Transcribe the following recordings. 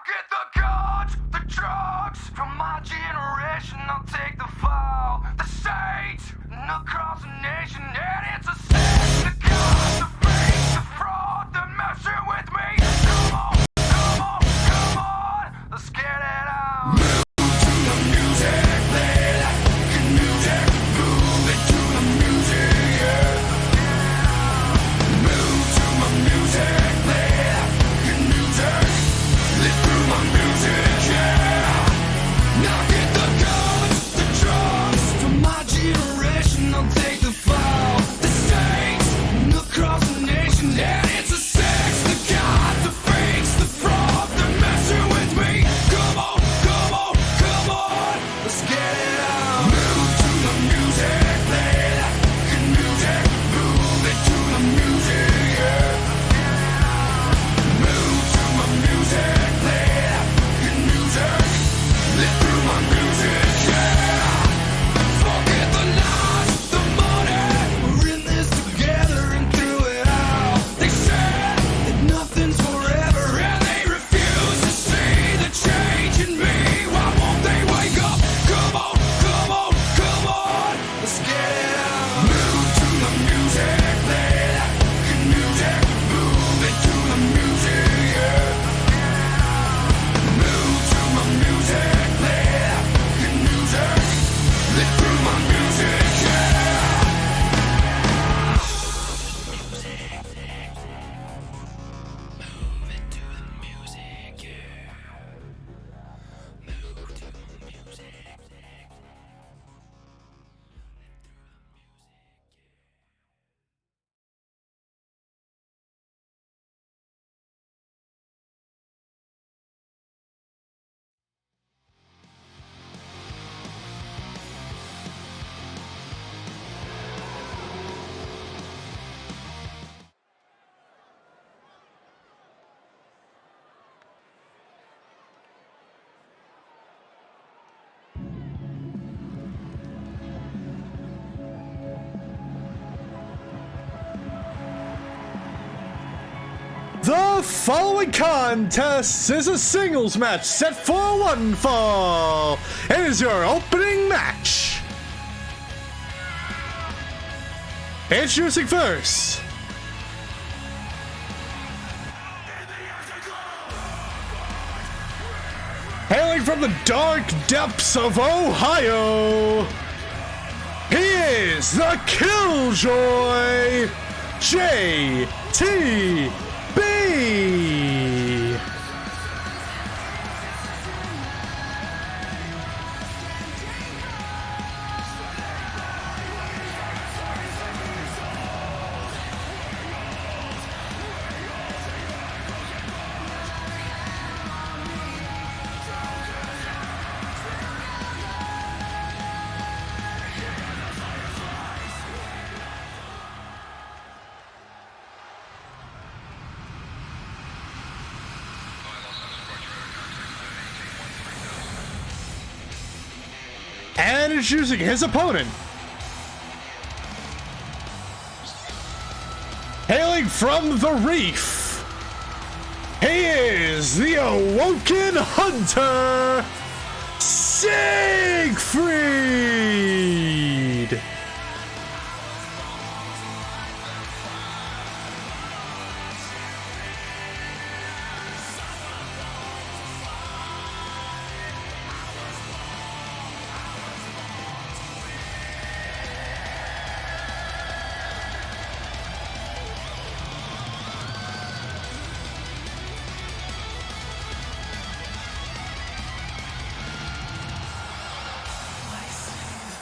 get the guns, the drugs from my generation. I'll take the fall, the saints, and across the nation. And it's a sin, the gods, the fakes, the fraud, the messing with me. Come on, come on, come on, let's get it out. Move to the music, play like fucking music. Move it to the music, yeah. Move to my music, play like fucking music. Live through my music, yeah. Now get the guns, the drugs from my generation. I'll take the fall, the saints, and across the nation. And it's a sex, the gods, the fakes, the fraud, they're messing with me. Come on, come on, come on, let's get it out. Move to the music, play that fucking music. Move it to the music, yeah. Move to my music, play that fucking music. Live through my music, yeah. Forget the lies, the money. We're in this together and through it all. They said that nothing's forever, and they refuse to see the change in me. Why won't they wake up? Come on, come on, come on, let's get it out. Move to the music, play that fucking music. Move it to the music, yeah. Move to my music, play that fucking music. Live through my music, yeah. Move it to the music, yeah. Move to the music. The following contest is a singles match set for one fall. It is your opening match. Introducing first, hailing from the dark depths of Ohio, he is the Killjoy, JTB. And introducing his opponent, hailing from the Reef, he is the Awoken Hunter, Siegfried.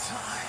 Time.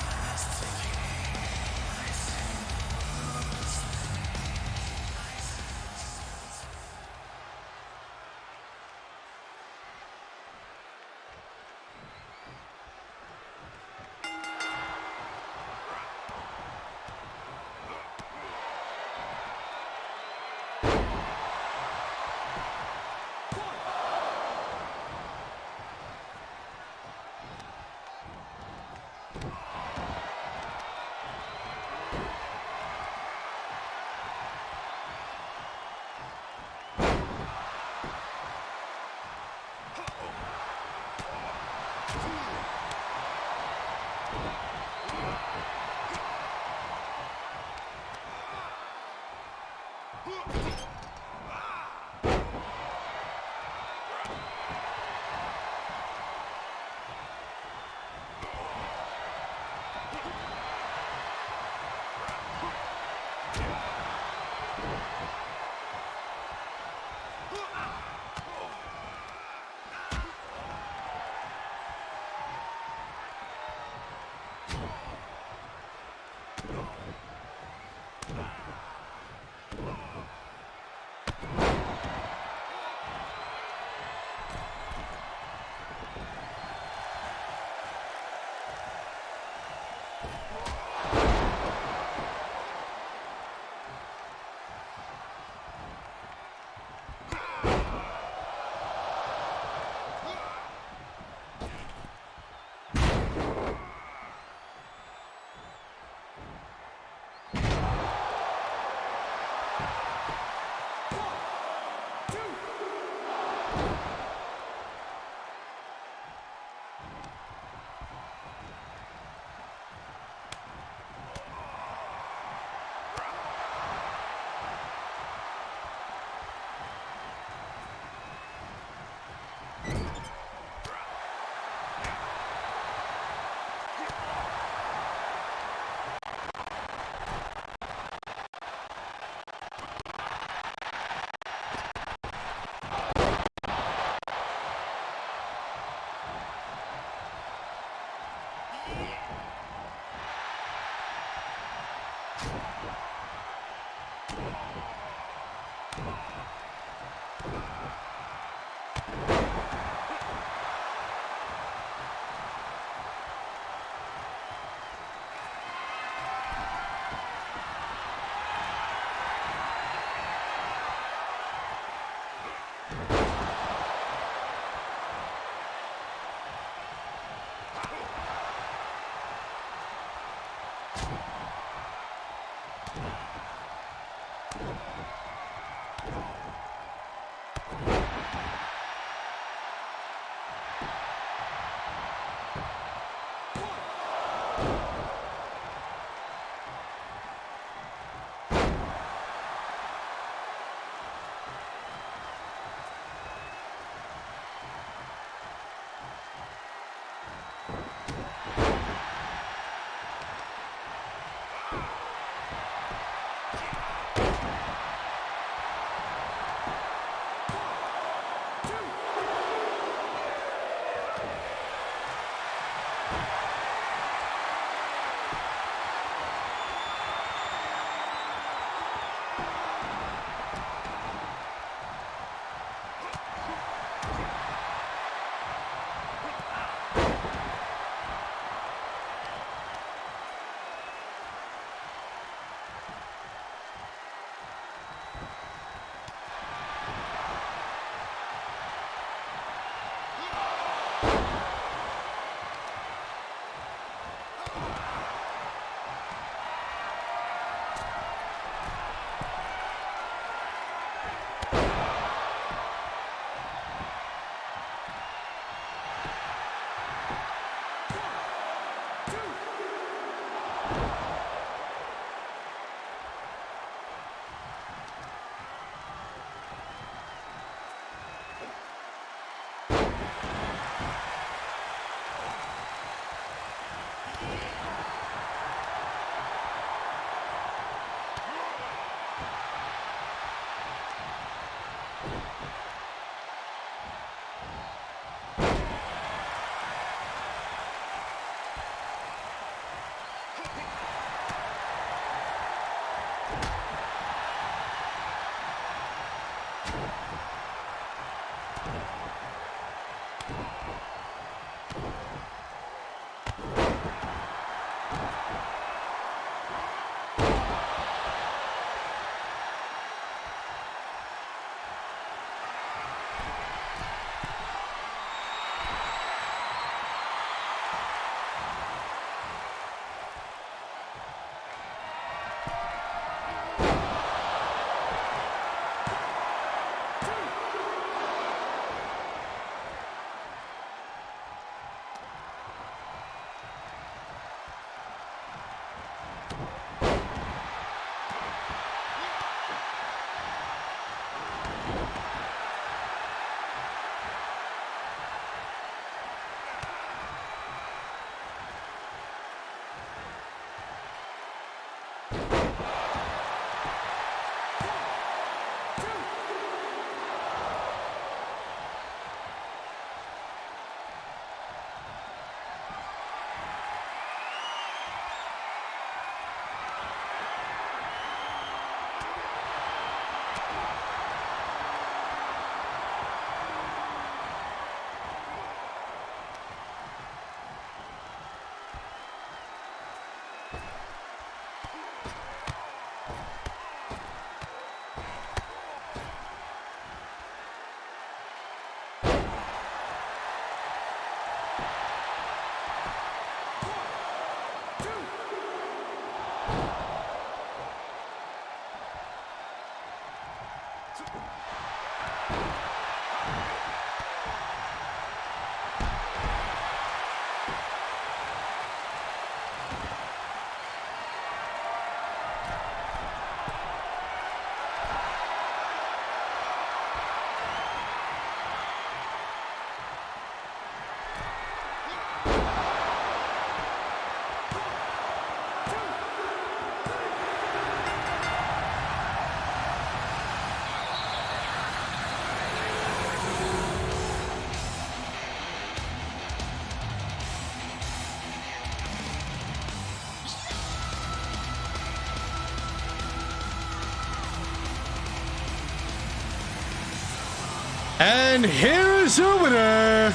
And here's your winner,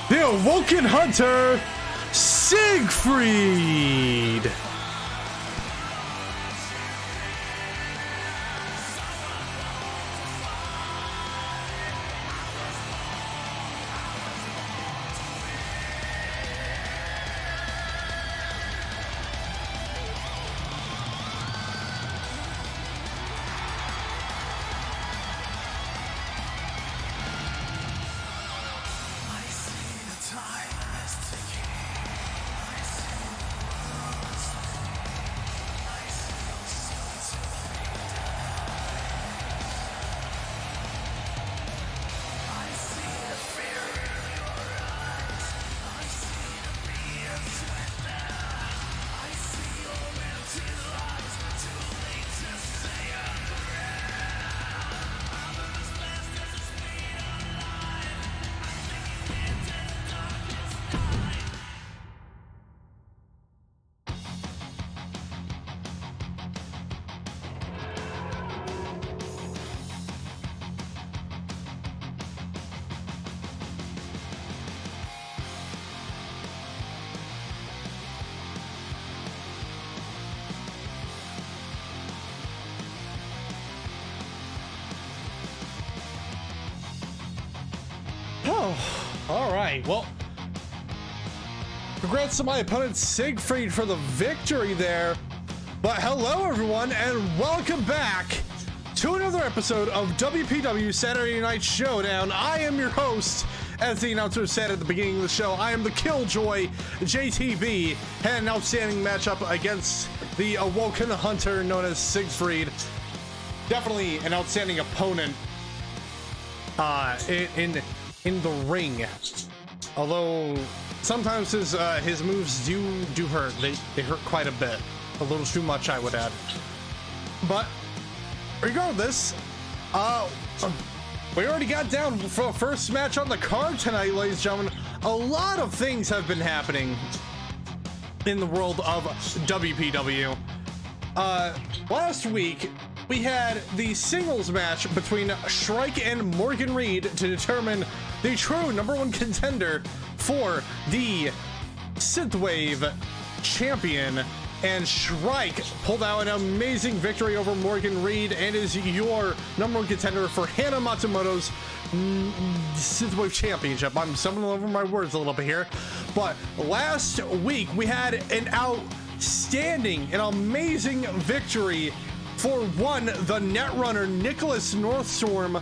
the Awoken Hunter, Siegfried. Oh, all right. Well, congrats to my opponent Siegfried for the victory there. But hello, everyone, and welcome back to another episode of WPW Saturday Night Showdown. I am your host, as the announcer said at the beginning of the show. I am the Killjoy JTB, had an outstanding matchup against the Awoken Hunter known as Siegfried. Definitely an outstanding opponent in the ring. Although sometimes his moves do hurt. They hurt quite a bit. A little too much, I would add. But regardless, we already got down for the first match on the card tonight, ladies and gentlemen. A lot of things have been happening in the world of WPW. Last week, we had the singles match between Shrike and Morgan Reid to determine the true #1 contender for the Synthwave champion. And Shrike pulled out an amazing victory over Morgan Reid and is your #1 contender for Hana Matsumoto's Synthwave Championship. I'm stumbling over my words a little bit here. But last week, we had an outstanding and amazing victory for the Netrunner Nicholas Northstorm,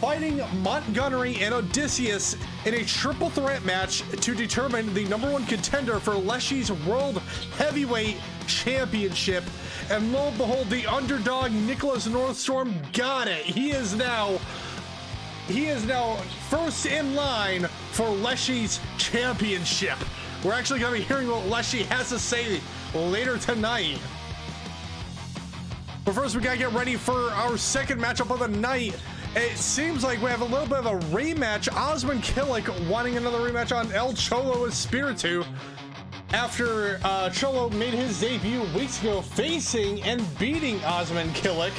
fighting Montgomery and Odysseus in a triple threat match to determine the #1 contender for Leshy's World Heavyweight Championship. And lo and behold, the underdog Nicholas Northstorm got it. He is now first in line for Leshy's championship. We're actually going to be hearing what Leshy has to say later tonight. But first, we gotta get ready for our second matchup of the night. It seems like we have a little bit of a rematch. Osmen Kilik wanting another rematch on El Xolo Espiritu after Xolo made his debut weeks ago, facing and beating Osmen Kilik.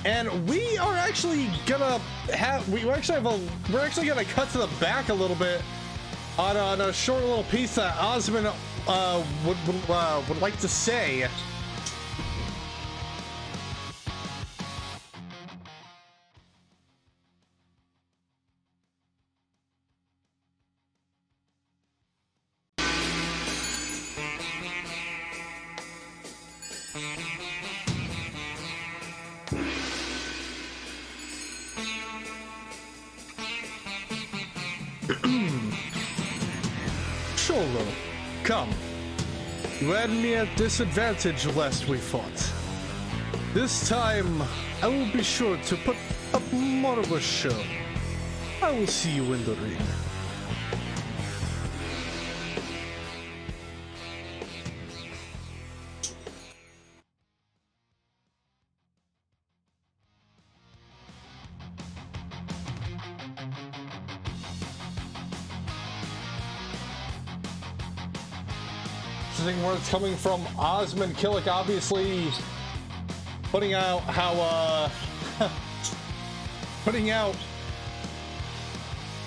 And we are actually gonna we're actually gonna cut to the back a little bit on a short little piece that Osmen would like to say. Come. You had me at disadvantage last we fought. This time, I will be sure to put up more of a show. I will see you in the ring. Where it's coming from Osmen. Kilik obviously putting out how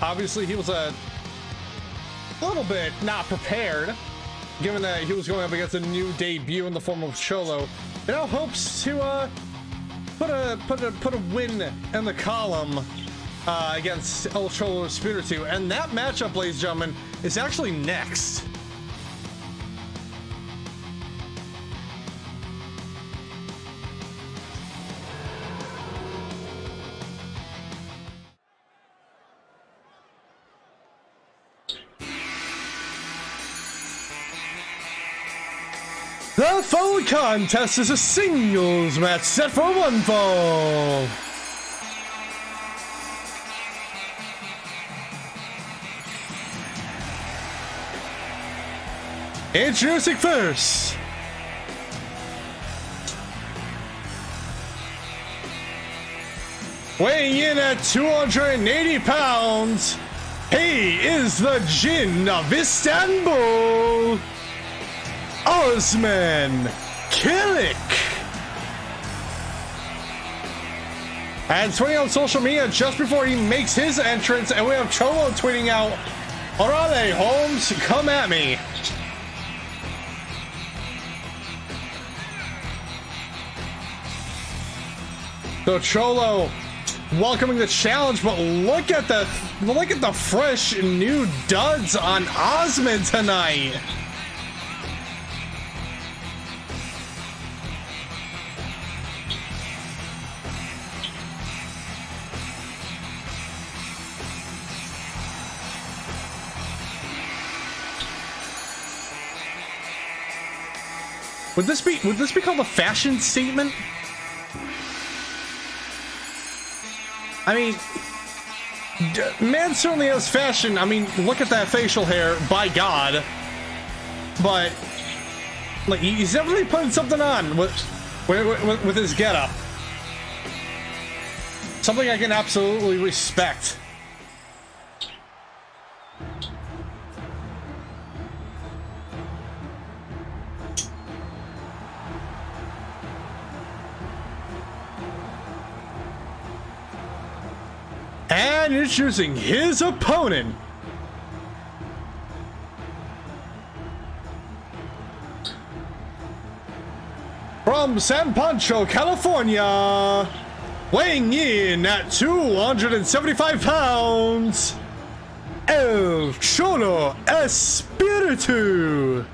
obviously he was a little bit not prepared, given that he was going up against a new debut in the form of Xolo. He now hopes to put a win in the column against El Xolo Espiritu, and that matchup, ladies and gentlemen, is actually next. The following contest is a singles match set for one fall. Introducing first, weighing in at 280 pounds, he is the Djinn of Istanbul, Osmen Kilik. And tweeting on social media just before he makes his entrance, and we have Xolo tweeting out, "Orale, Holmes, come at me." So Xolo welcoming the challenge, but look at the fresh new duds on Osmen tonight. Would this be called a fashion statement? I mean, man certainly has fashion. I mean, look at that facial hair, by God. But like, he's definitely putting something on with his getup. Something I can absolutely respect. And introducing his opponent, from San Pancho, California, weighing in at 275 pounds, El Xolo Espiritu.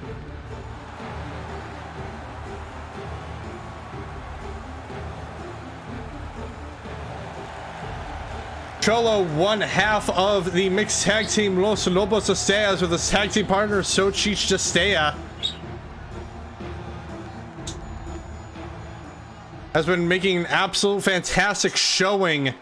Xolo, one half of the mixed tag team Los Lobos Estrellas with his tag team partner Xochitl Estrella, has been making an absolute fantastic showing.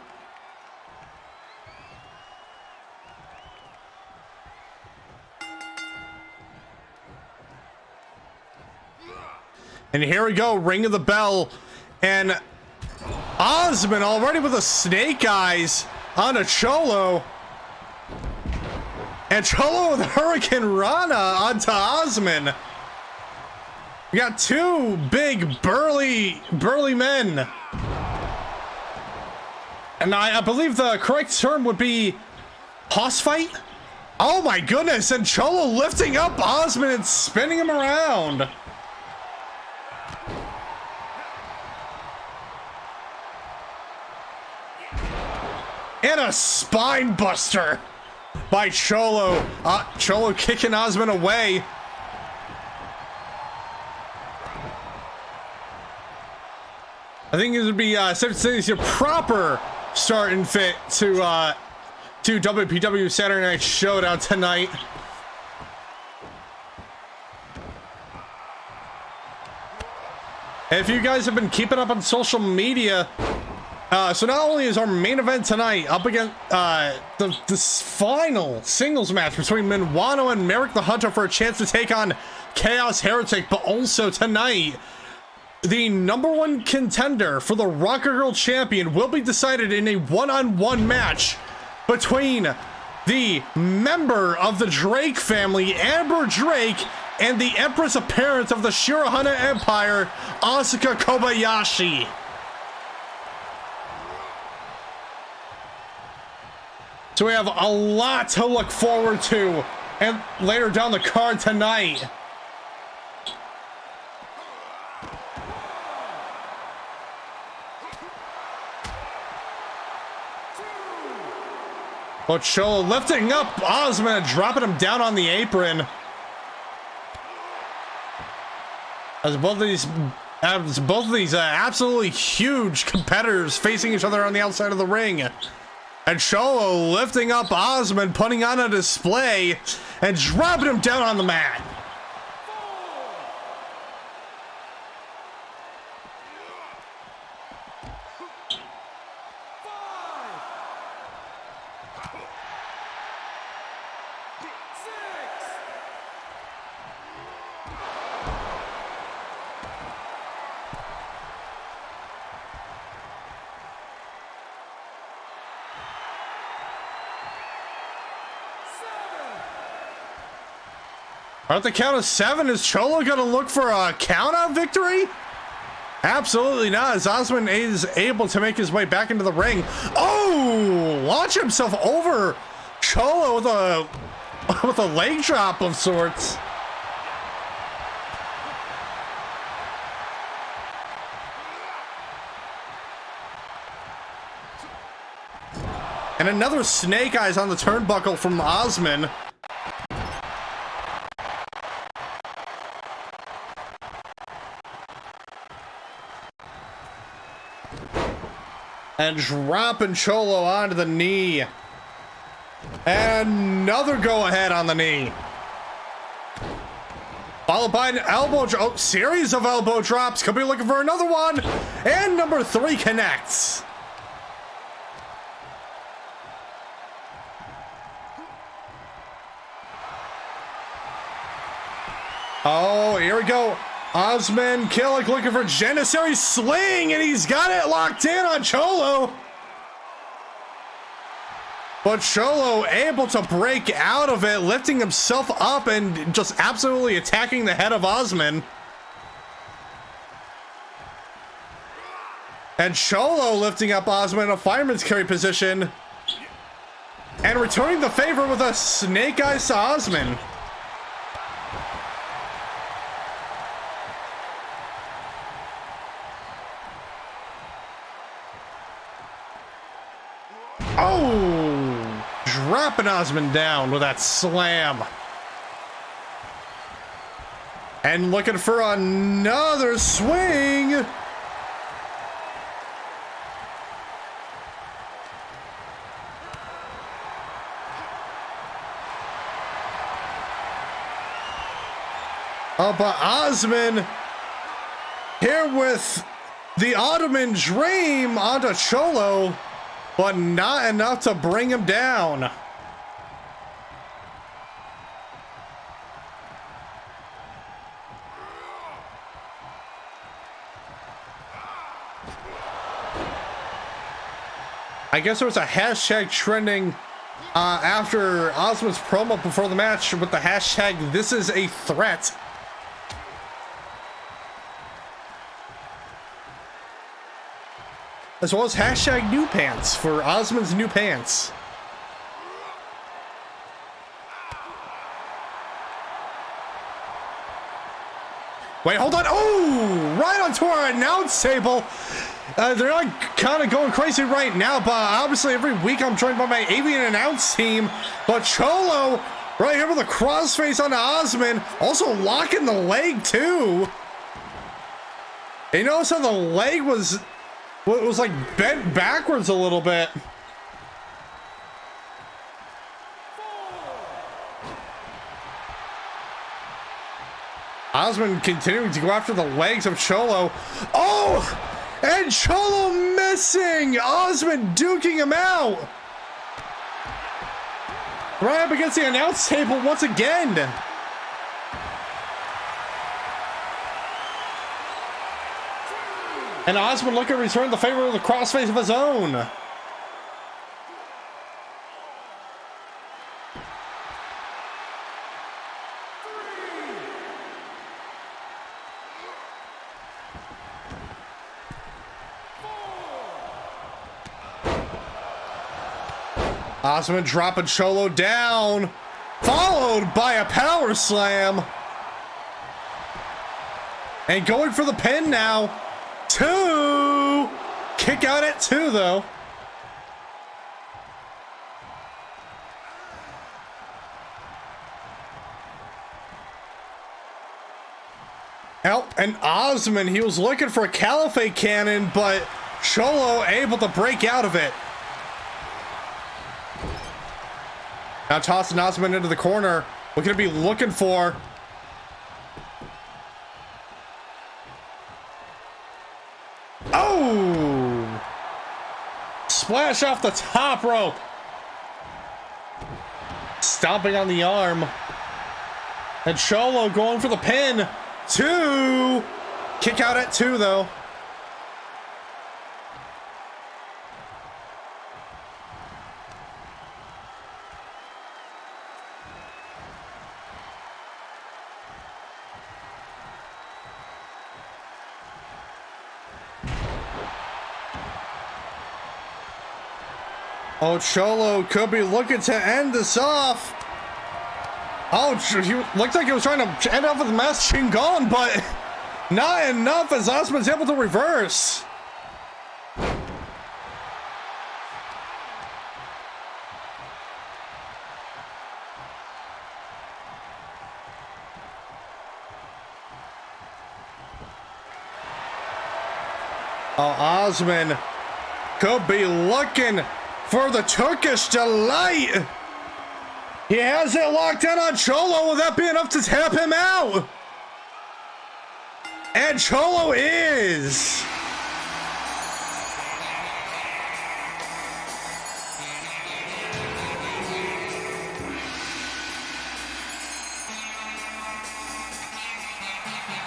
And here we go, ring of the bell, and Osmen already with the snake eyes on a Xolo, and Xolo with Hurricane Rana onto Osmen. We got two big burly men, and I believe the correct term would be hoss fight. Oh my goodness, and Xolo lifting up Osmen and spinning him around. And a spine buster by Xolo. Xolo kicking Osmen away. I think it would be safe to say it's your proper start and fit to WPW Saturday Night Showdown tonight. If you guys have been keeping up on social media, so not only is our main event tonight up against this final singles match between Minuano and Merrick the Hunter for a chance to take on Chaos Heretic, but also tonight, the #1 contender for the Rockergirl Champion will be decided in a one-on-one match between the member of the Drake family, Amber Drake, and the Empress Apparent of the Shirahana Empire, Asuka Kobayashi. So we have a lot to look forward to, and later down the card tonight. But Xolo lifting up Osmen and dropping him down on the apron. As both of these absolutely huge competitors facing each other on the outside of the ring. And Xolo lifting up Osmen, putting on a display, and dropping him down on the mat. At the count of 7, is Xolo gonna look for a count-out victory? Absolutely not, as Osmen is able to make his way back into the ring. Oh! Launch himself over Xolo with a leg drop of sorts. And another snake eyes on the turnbuckle from Osmen. And dropping Xolo onto the knee. And another go-ahead on the knee. Followed by an elbow drop. Oh, series of elbow drops. Could be looking for another one. And number 3 connects. Oh, here we go. Osmen, Kilik looking for Janissary sling, and he's got it locked in on Xolo. But Xolo able to break out of it, lifting himself up and just absolutely attacking the head of Osmen. And Xolo lifting up Osmen in a fireman's carry position. And returning the favor with a snake eyes to Osmen. Oh, dropping Osmen down with that slam. And looking for another swing. Oh, but Osmen here with the Ottoman Dream onto Xolo. But not enough to bring him down. I guess there was a hashtag trending after Osmen's promo before the match with the hashtag "This is a threat." As well as hashtag new pants for Osmen's new pants. Wait, hold on. Oh, right onto our announce table. They're not kind of going crazy right now, but obviously every week I'm joined by my avian announce team. But Xolo right here with a crossface onto Osmen, also locking the leg too. You notice how the leg was like bent backwards a little bit. Osmen continuing to go after the legs of Xolo. Oh! And Xolo missing! Osmen duking him out! Right up against the announce table once again. And Osmen looking to return the favor with a crossface of his own. Osmen dropping Xolo down, followed by a power slam. And going for the pin now. 2. Kick out at 2 though. Oh, and Osmen, he was looking for a caliphate cannon, but Xolo able to break out of it. Now tossing Osmen into the corner. We're going to be looking for... Oh! Splash off the top rope. Stomping on the arm. And Xolo going for the pin. 2. Kick out at 2 though. Oh, Xolo could be looking to end this off. Oh, he looked like he was trying to end off with Mass Shingon, but not enough as Osmen's able to reverse. Oh, Osmen could be looking for the Turkish delight. He has it locked in on Xolo. Will that be enough to tap him out? And Xolo is.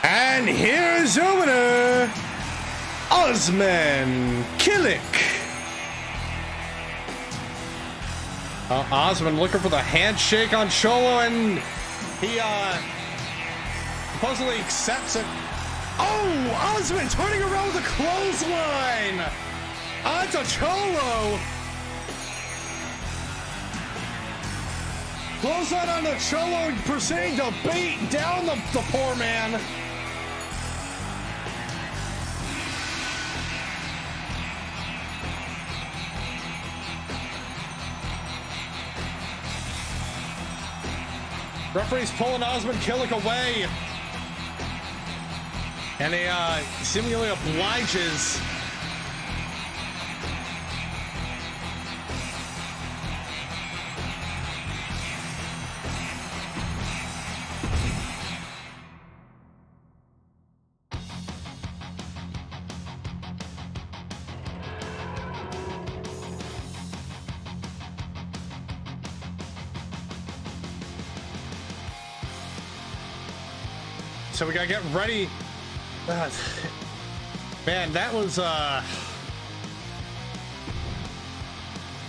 And here's the winner, Osmen Kilik. Osmen looking for the handshake on Xolo, and he supposedly accepts it. Oh, Osmen turning around with a clothesline onto Xolo. Clothesline on the Xolo, proceeding to beat down the poor man. Referee's pulling Osmen Kilik away. And he seemingly obliges. So we gotta get ready. Man, that was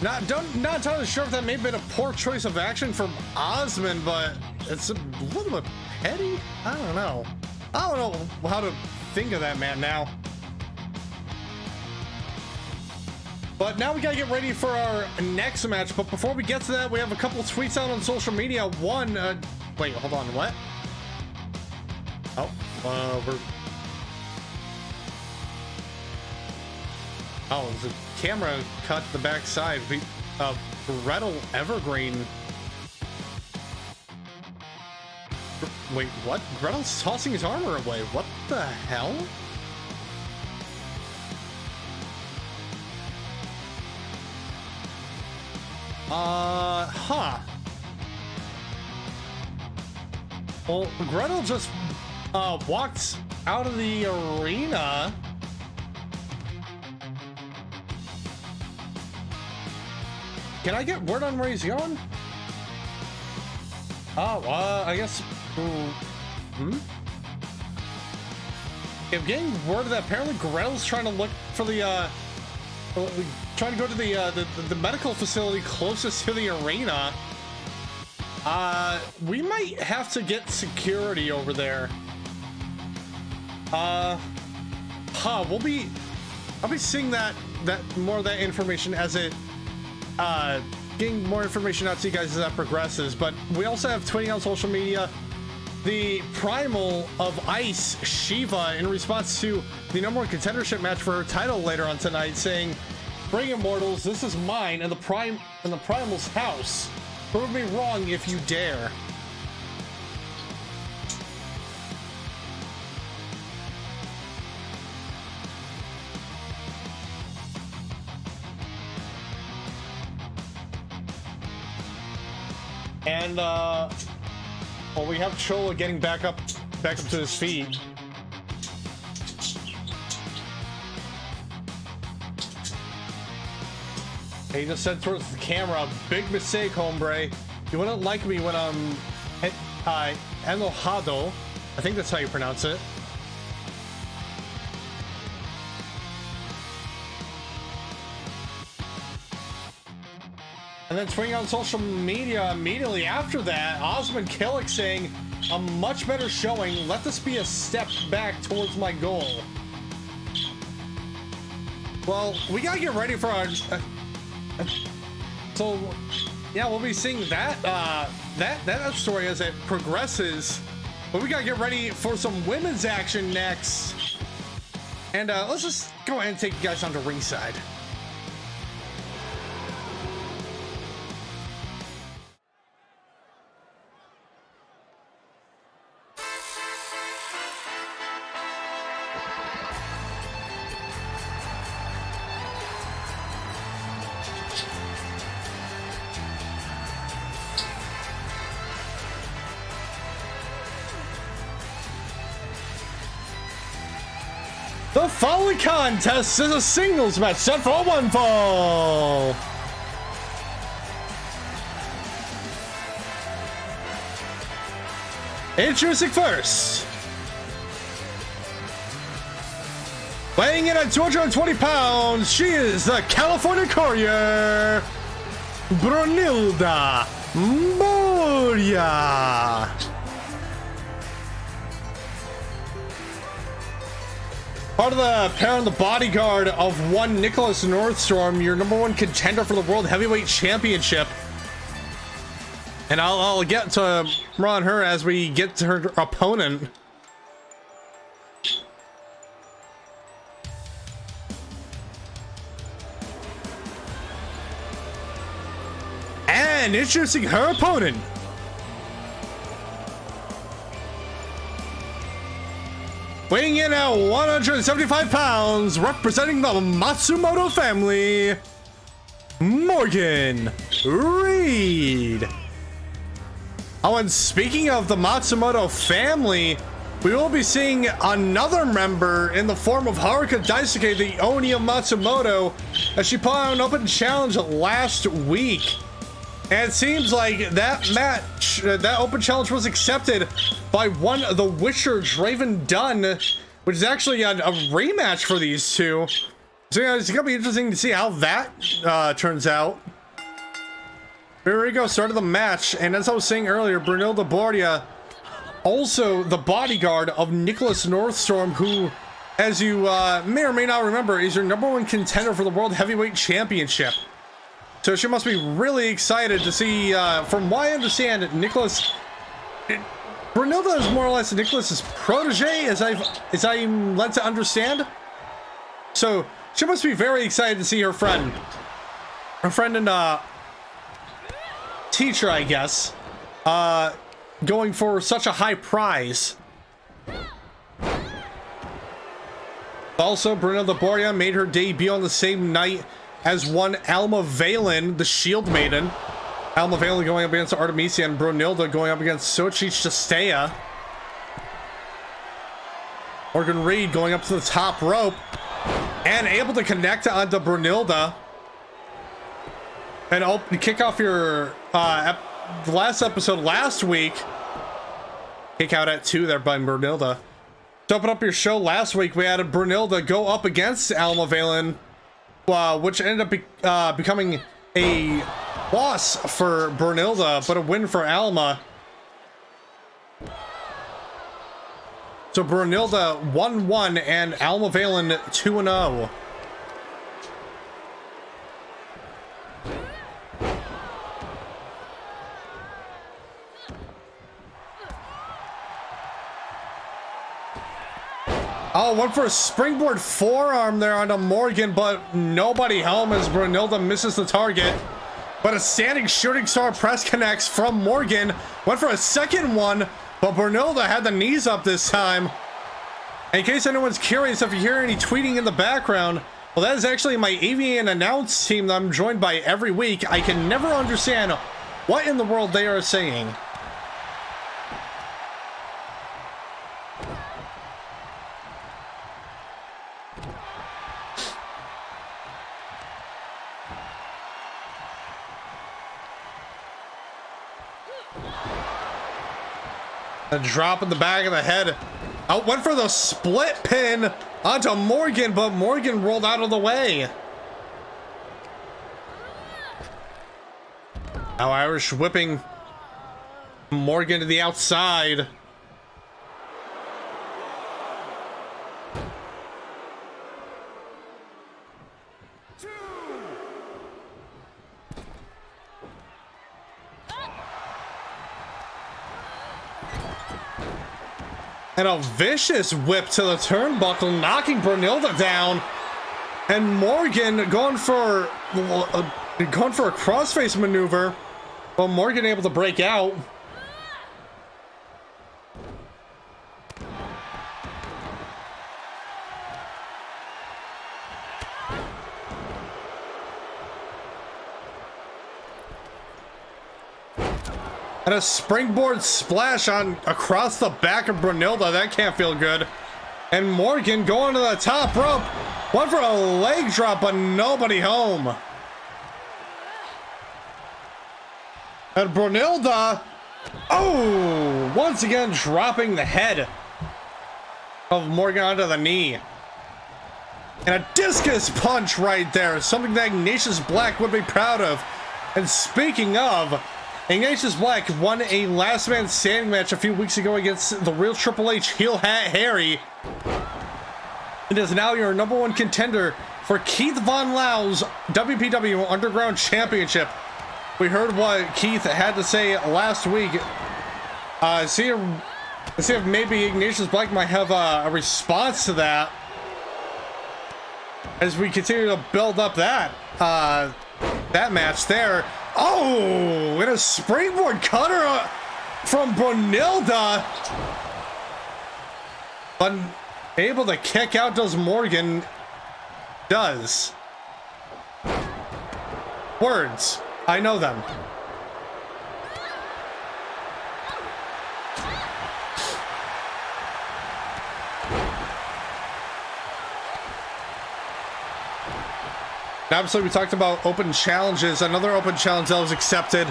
not entirely sure if that may have been a poor choice of action from Osmen, but it's a little bit petty. I don't know how to think of that, man, now. But now we gotta get ready for our next match. But before we get to that, we have a couple tweets out on social media. One, wait, hold on, what? Oh, the camera cut the backside. Gretel Evergreen. Wait, what? Gretel's tossing his armor away. What the hell? Huh. Well, Gretel just walked out of the arena. Can I get word on where he's going? Oh, I guess. I'm getting word that apparently Grell's trying to look for the trying to go to the medical facility closest to the arena. We might have to get security over there. I'll be seeing that more of that information as it getting more information out to you guys as that progresses. But we also have tweeting on social media the Primal of Ice, Shiva, in response to the #1 contendership match for her title later on tonight, saying, "Bring immortals, this is mine and the Primal's house. Prove me wrong if you dare." And well, we have Xolo getting back up to his feet. He just said towards the camera, "Big mistake, hombre. You wouldn't like me when I'm enojado." I think that's how you pronounce it. And then tweeting on social media immediately after that, Osmen Kilik saying, "A much better showing. Let this be a step back towards my goal." Well, we gotta get ready for our. So, yeah, we'll be seeing that that story as it progresses. But we gotta get ready for some women's action next. And let's just go ahead and take you guys onto ringside. The following contest is a singles match set for one fall. Introducing first, weighing in at 220 pounds, she is the California Courier, Brunilda Borja. Part of the pair on the bodyguard of one Nicholas Northstorm, your #1 contender for the World Heavyweight Championship. And I'll get to more on her as we get to her opponent. And introducing her opponent, weighing in at 175 pounds, representing the Matsumoto family, Morgan Reid. Oh, and speaking of the Matsumoto family, we will be seeing another member in the form of Haruka Daisuke, the Oni of Matsumoto, as she put out an open challenge last week. And it seems like that match, that open challenge was accepted by the Witcher, Draven Dunn, which is actually a rematch for these two. So yeah, it's gonna be interesting to see how that turns out. Here we go, start of the match, and as I was saying earlier, Brunilda Borja, also the bodyguard of Nicholas Northstorm, who, as you may or may not remember, is your #1 contender for the World Heavyweight Championship. So she must be really excited to see, from what I understand, Brunilda is more or less Nicholas's protege, as I'm led to understand. So she must be very excited to see her friend and teacher, I guess, going for such a high prize. Also, Brunilda Borja made her debut on the same night as one Alma Valen, the Shield Maiden. Alma Valen going up against Artemisia, and Brunilda going up against Xochitl Chastea. Morgan Reid going up to the top rope and able to connect onto Brunilda and kick off your the last episode last week. Kick out at 2 there by Brunilda. To open up your show last week, we had Brunilda go up against Alma Valen, which ended up becoming a loss for Brunilda, but a win for Alma. So Brunilda 1-1 and Alma Valen 2-0. Oh, went for a springboard forearm there onto Morgan, but nobody home as Brunilda misses the target. But a standing shooting star press connects from Morgan. Went for a second one, but Brunilda had the knees up this time. In case anyone's curious, if you hear any tweeting in the background, well, that is actually my avian announce team that I'm joined by every week. I can never understand what in the world they are saying. A drop in the back of the head. Out went for the split pin onto Morgan, but Morgan rolled out of the way. Now Irish whipping Morgan to the outside. And a vicious whip to the turnbuckle, knocking Brunilda down. And Morgan going for a crossface maneuver. Well, Morgan able to break out. And a springboard splash on across the back of Brunilda. That can't feel good. And Morgan going to the top rope. Went for a leg drop, but nobody home. And Brunilda, oh, once again dropping the head of Morgan onto the knee. And a discus punch right there. Something that Ignatius Black would be proud of. And speaking of, Ignatius Black won a last man standing match a few weeks ago against the real Triple H heel hat Harry. It is now your #1 contender for Keith Von Lau's WPW Underground Championship. We heard what Keith had to say last week. See if maybe Ignatius Black might have a response to that as we continue to build up that match there. Oh, and a springboard cutter from Brunilda. But able to kick out does Morgan. Does. Words. I know them. Obviously, we talked about open challenges. Another open challenge that was accepted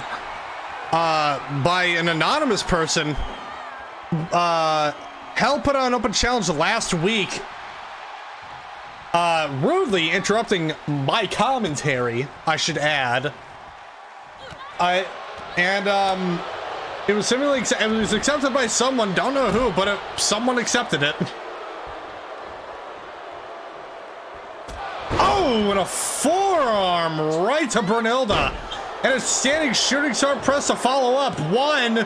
by an anonymous person. Hell put on an open challenge last week, rudely interrupting my commentary, I should add. It was similarly it was accepted by someone, don't know who, but someone accepted it. Oh, and a forearm right to Brunilda. And a standing shooting star press to follow up. 1,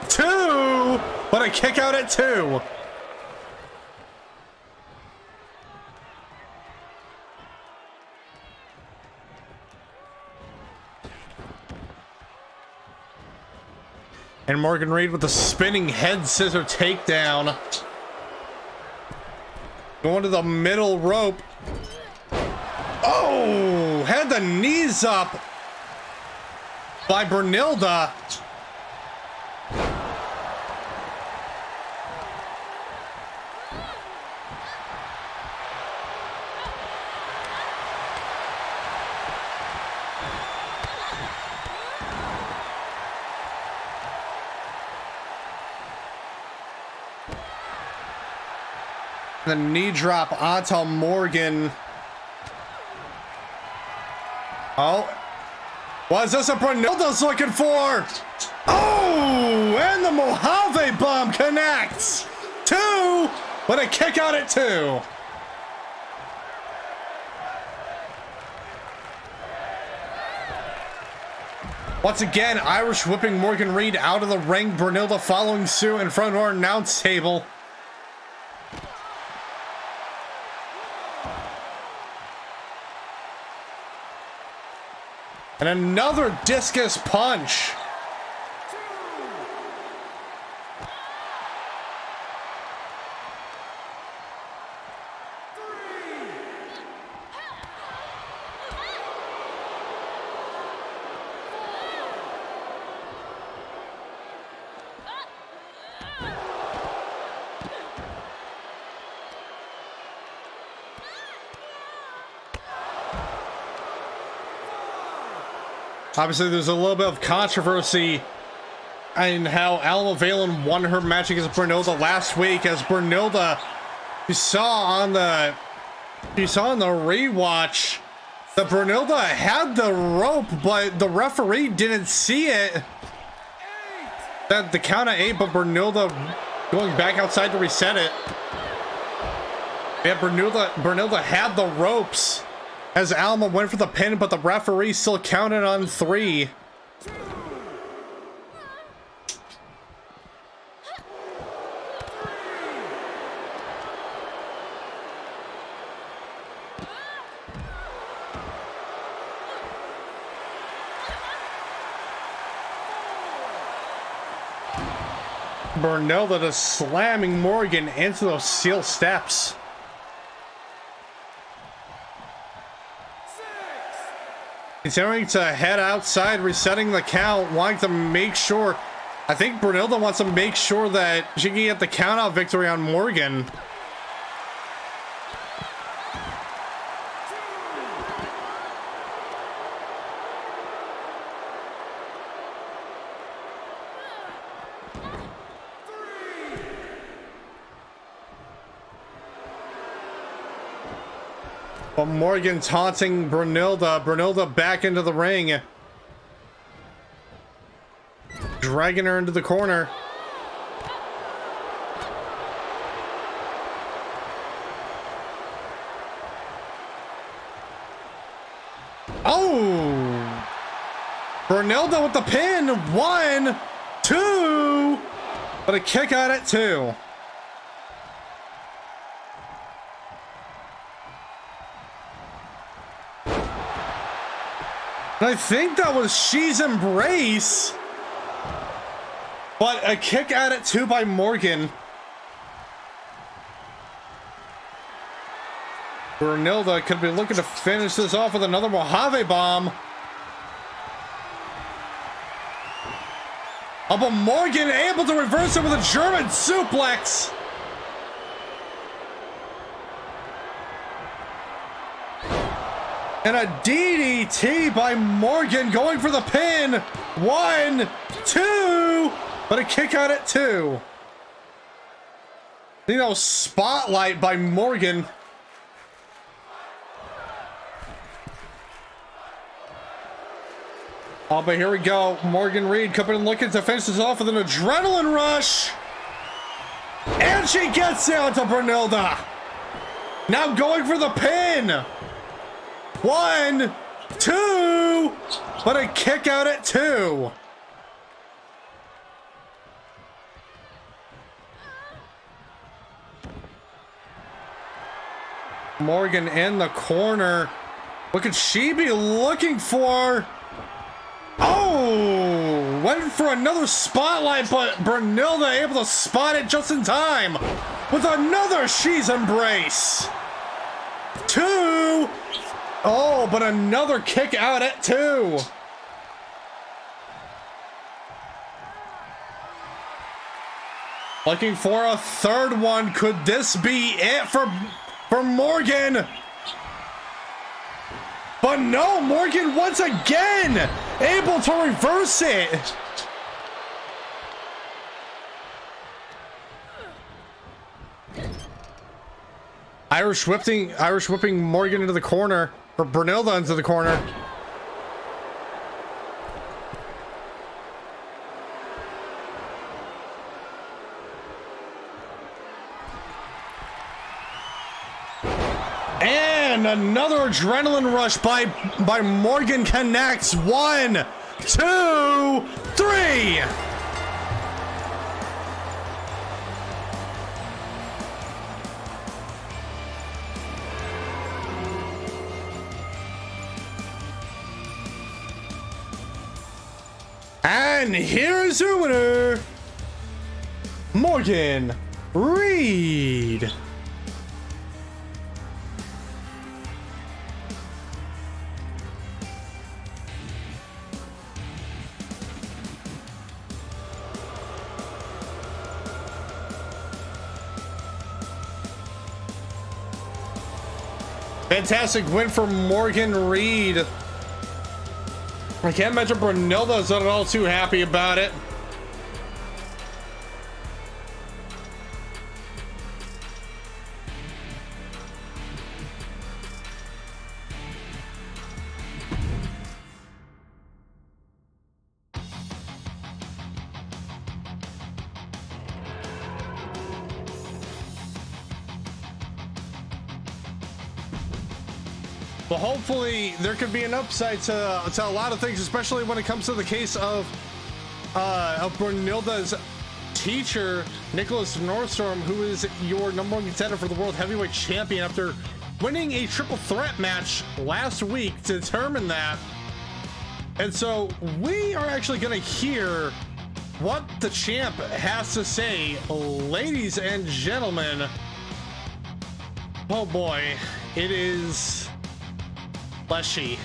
2, but a kick out at 2. And Morgan Reid with the spinning head scissor takedown. Going to the middle rope. Oh, had the knees up by Brunilda. The knee drop onto Morgan. Oh. Was this a Brunilda's looking for? Oh, and the Mojave bomb connects. 2, but a kick out at 2. Once again, Irish whipping Morgan Reid out of the ring. Brunilda following suit in front of our announce table. And another discus punch. Obviously, there's a little bit of controversy in how Alma Valen won her match against Brunilda last week, as Brunilda, you saw in the rewatch that Brunilda had the rope, but the referee didn't see it. That the count of 8, but Brunilda going back outside to reset it. Yeah, Brunilda had the ropes as Alma went for the pin, but the referee still counted on 3. Brunilda just slamming Morgan into those steel steps. Continuing to head outside, resetting the count, wanting to make sure. I think Brunilda wants to make sure that she can get the count out victory on Morgan. But Morgan taunting Brunilda. Brunilda back into the ring. Dragging her into the corner. Oh! Brunilda with the pin. 1, 2. But a kick out at 2. I think that was She's Embrace. But a kick out at 2 by Morgan. Brunilda could be looking to finish this off with another Mojave bomb. Oh, but Morgan able to reverse it with a German suplex. And a DDT by Morgan going for the pin. 1, 2, but a kick out at 2. You know, spotlight by Morgan. Oh, but here we go. Morgan Reid coming and looking to finish this off with an adrenaline rush. And she gets down to Brunilda. Now going for the pin. 1, 2, but a kick out at 2. Morgan in the corner. What could she be looking for? Oh, went for another spotlight, but Brunilda able to spot it just in time with another She's Embrace. 2. Oh, but another kick out at 2. Looking for a third one. Could this be it for Morgan? But no, Morgan once again able to reverse it. Irish whipping Morgan into the corner, or Brunilda into the corner. And another adrenaline rush by Morgan connects. 1, 2, 3. And here's your winner, Morgan Reid. Fantastic win for Morgan Reid. I can't imagine Brunilda's not at all too happy about it. Well, hopefully there could be an upside to a lot of things, especially when it comes to the case of Brunilda's teacher, Nicholas Northstorm, who is your #1 contender for the World Heavyweight Champion after winning a triple threat match last week to determine that. And so we are actually going to hear what the champ has to say, ladies and gentlemen. Oh boy, it is Leshy.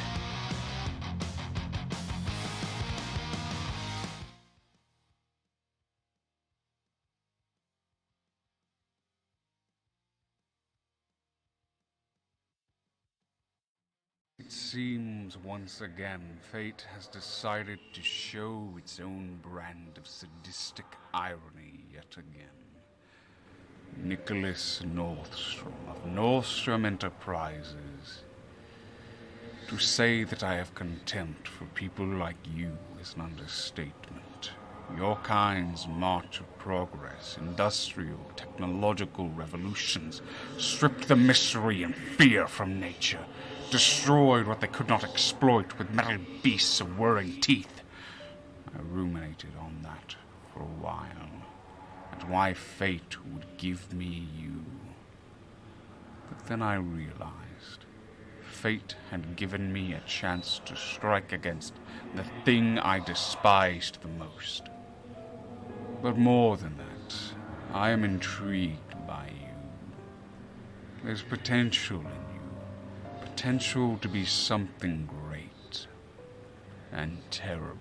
It seems once again fate has decided to show its own brand of sadistic irony yet again. Nicholas Northstrom of Northstrom Enterprises. To say that I have contempt for people like you is an understatement. Your kind's march of progress, industrial, technological revolutions, stripped the mystery and fear from nature, destroyed what they could not exploit with metal beasts of whirring teeth. I ruminated on that for a while, and why fate would give me you. But then I realized fate had given me a chance to strike against the thing I despised the most. But more than that, I am intrigued by you. There's potential in you. Potential to be something great and terrible.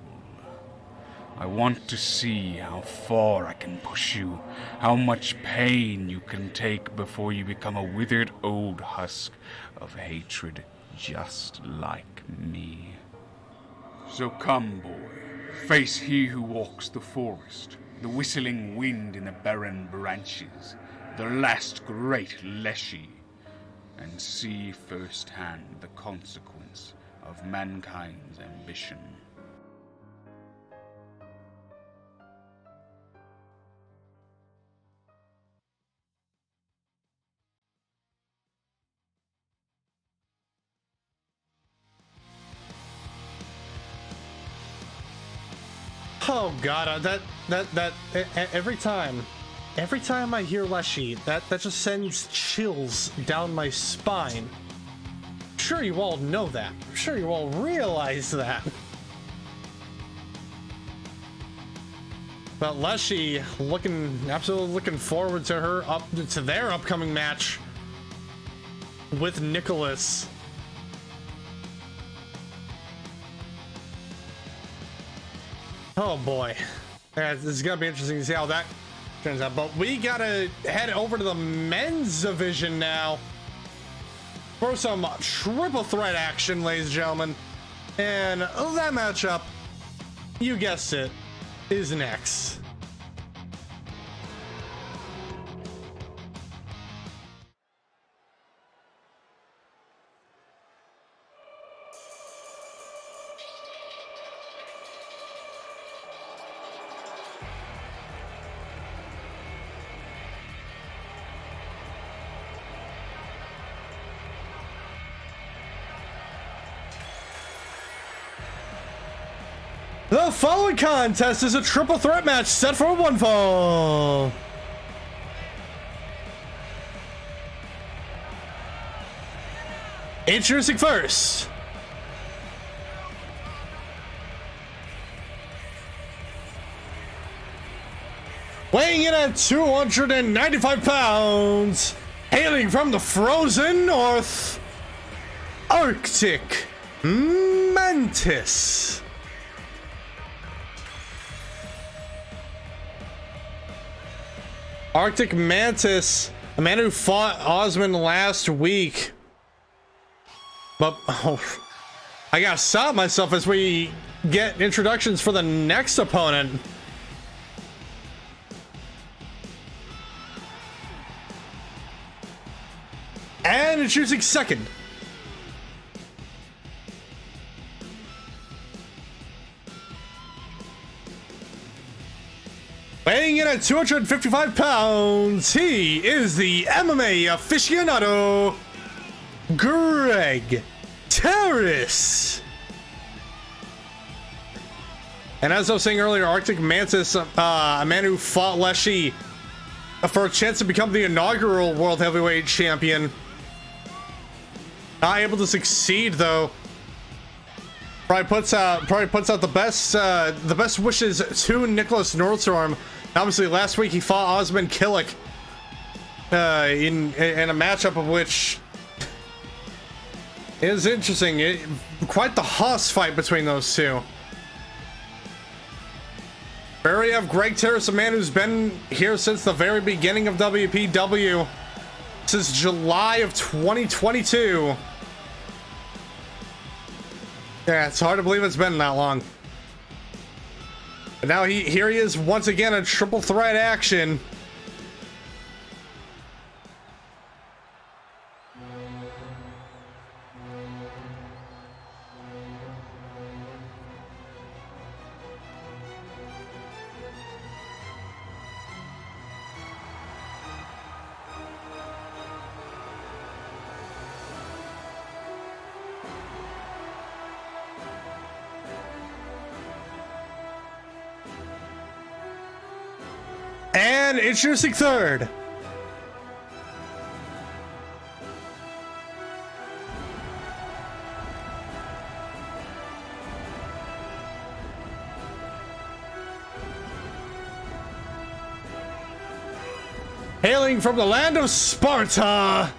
I want to see how far I can push you, how much pain you can take before you become a withered old husk of hatred just like me. So come, boy, face he who walks the forest, the whistling wind in the barren branches, the last great Leshy, and see firsthand the consequence of mankind's ambition. Oh god, every time I hear Leshy, that just sends chills down my spine. I'm sure you all know that. I'm sure you all realize that. But Leshy absolutely looking forward to their upcoming match with Nicholas. Oh boy, this is gonna be interesting to see how that turns out. But we gotta head over to the men's division now for some triple threat action, ladies and gentlemen. And that matchup, you guessed it, is next. The following contest is a triple threat match set for one fall. Introducing first, weighing in at 295 pounds, hailing from the frozen north, Arctic Mantis. Arctic Mantis, a man who fought Osmen last week. But I gotta stop myself as we get introductions for the next opponent. And introducing second, weighing in at 255 pounds, he is the MMA aficionado, Terrace. And as I was saying earlier, Arctic Mantis, a man who fought Leshy for a chance to become the inaugural World Heavyweight Champion. Not able to succeed though. Probably puts out the best wishes to Nicholas Nordstorm. Obviously, last week he fought Osmen Kilik in a matchup of which is interesting. Quite the hoss fight between those two. Here we have Terrace, a man who's been here since the very beginning of WPW, since July of 2022. Yeah, it's hard to believe it's been that long. But now here he is once again in triple threat action. And introducing third, hailing from the land of Sparta,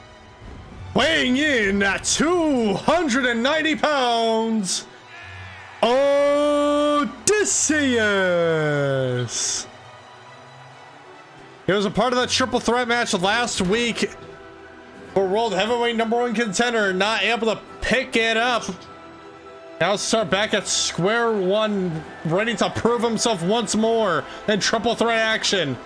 weighing in at 290 pounds, Odysseus. He was a part of that triple threat match last week for World Heavyweight #1 contender, not able to pick it up. Now start back at square one, ready to prove himself once more in triple threat action.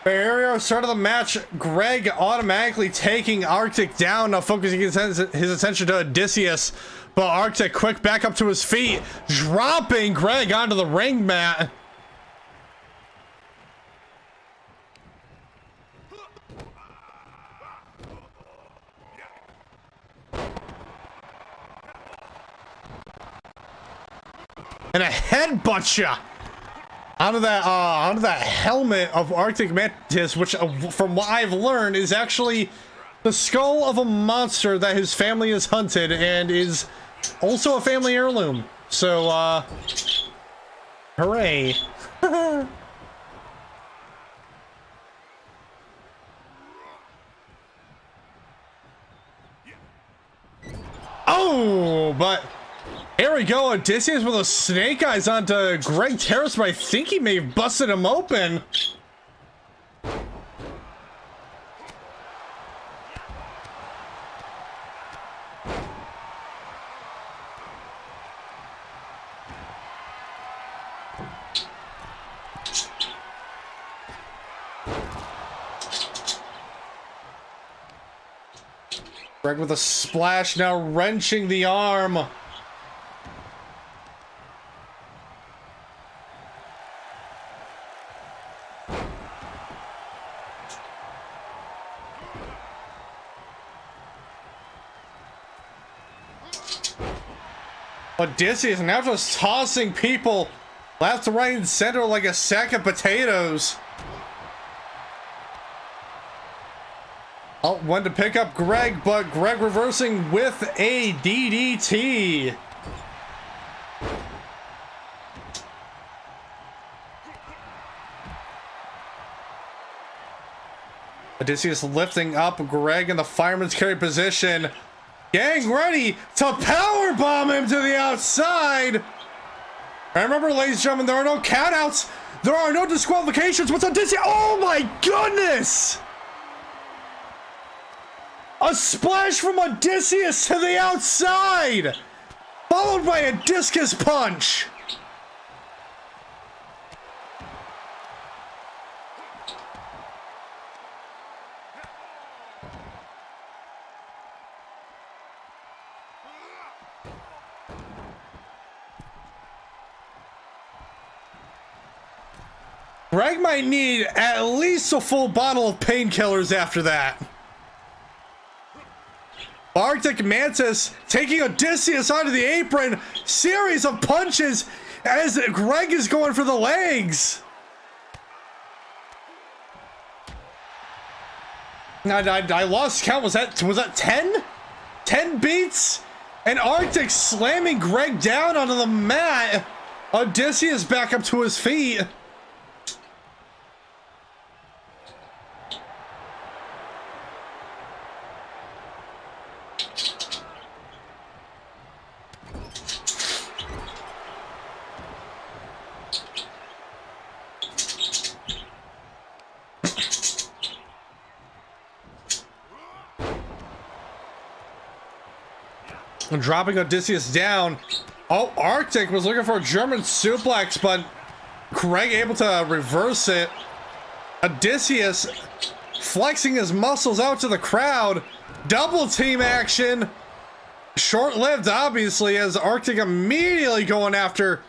Here we are, start of the match. Greg automatically taking Arctic down, now focusing his attention to Odysseus. But Arctic quick back up to his feet, dropping Greg onto the ring mat. And a headbutt shot onto that helmet of Arctic Mantis, which from what I've learned is actually the skull of a monster that his family has hunted and is also a family heirloom. So hooray. Oh, but here we go, Odysseus with a snake eyes onto Greg Terrace, but I think he may have busted him open. Greg with a splash, now wrenching the arm. Odysseus now just tossing people left, right, and center like a sack of potatoes. Oh, went to pick up Greg, but Greg reversing with a DDT. Odysseus lifting up Greg in the fireman's carry position. Getting ready to powerbomb him to the outside. Remember, ladies and gentlemen, there are no countouts. There are no disqualifications. What's Odysseus? Oh my goodness! A splash from Odysseus to the outside, followed by a discus punch. Greg might need at least a full bottle of painkillers after that. Arctic Mantis taking Odysseus onto the apron. Series of punches as Greg is going for the legs. I lost count. Was that 10? 10 beats? And Arctic slamming Greg down onto the mat. Odysseus back up to his feet. Dropping Odysseus down. Oh, Arctic was looking for a German suplex, but Greg able to reverse it. Odysseus flexing his muscles out to the crowd. Double team action. Short-lived, obviously, as Arctic immediately going after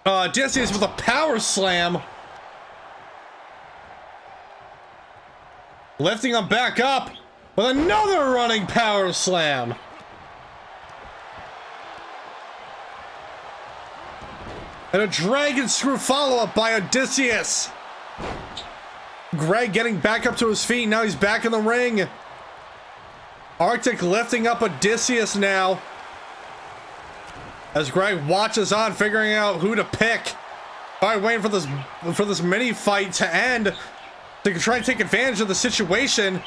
Odysseus with a power slam. Lifting him back up with another running power slam. And a dragon screw follow-up by Odysseus. Greg getting back up to his feet. Now he's back in the ring. Arctic lifting up Odysseus now. As Greg watches on, figuring out who to pick. All right, waiting for this mini fight to end. They can try and take advantage of the situation.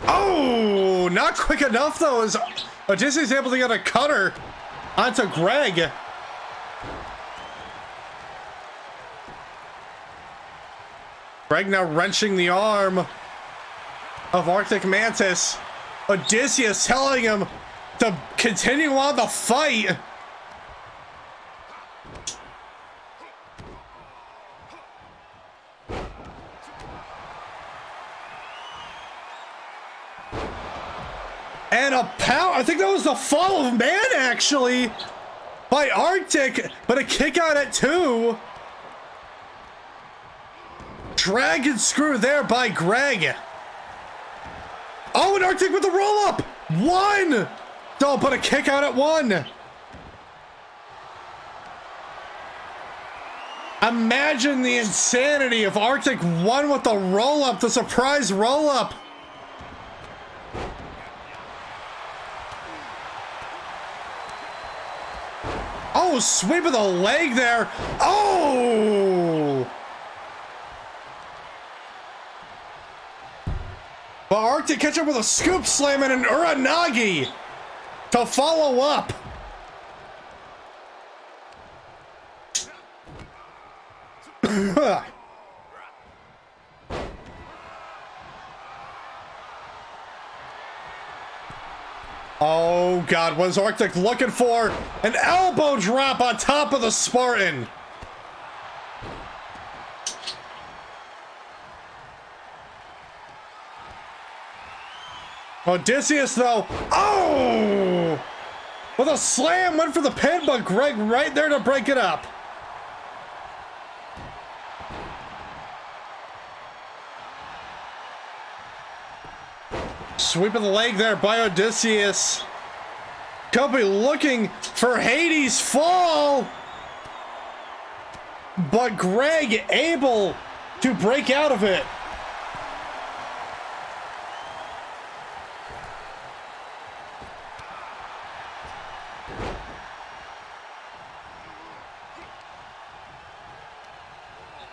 Oh, not quick enough though, as Odysseus able to get a cutter onto Greg. Greg now wrenching the arm of Arctic Mantis. Odysseus telling him to continue on the fight. And a power, I think that was the fall of man actually, by Arctic, but a kick out at 2. Dragon screw there by Greg. Oh, and Arctic with the roll up. 1. Oh, but a kick out at 1. Imagine the insanity if Arctic won with the roll up, the surprise roll up. Oh, sweep of the leg there. Oh! But Arctic catch up with a scoop slam and an Uranagi to follow up. Oh God, was Arctic looking for an elbow drop on top of the Spartan? Odysseus, though. Oh! With a slam, went for the pin, but Greg right there to break it up. Sweep of the leg there by Odysseus. Could be looking for Hades' fall. But Greg able to break out of it.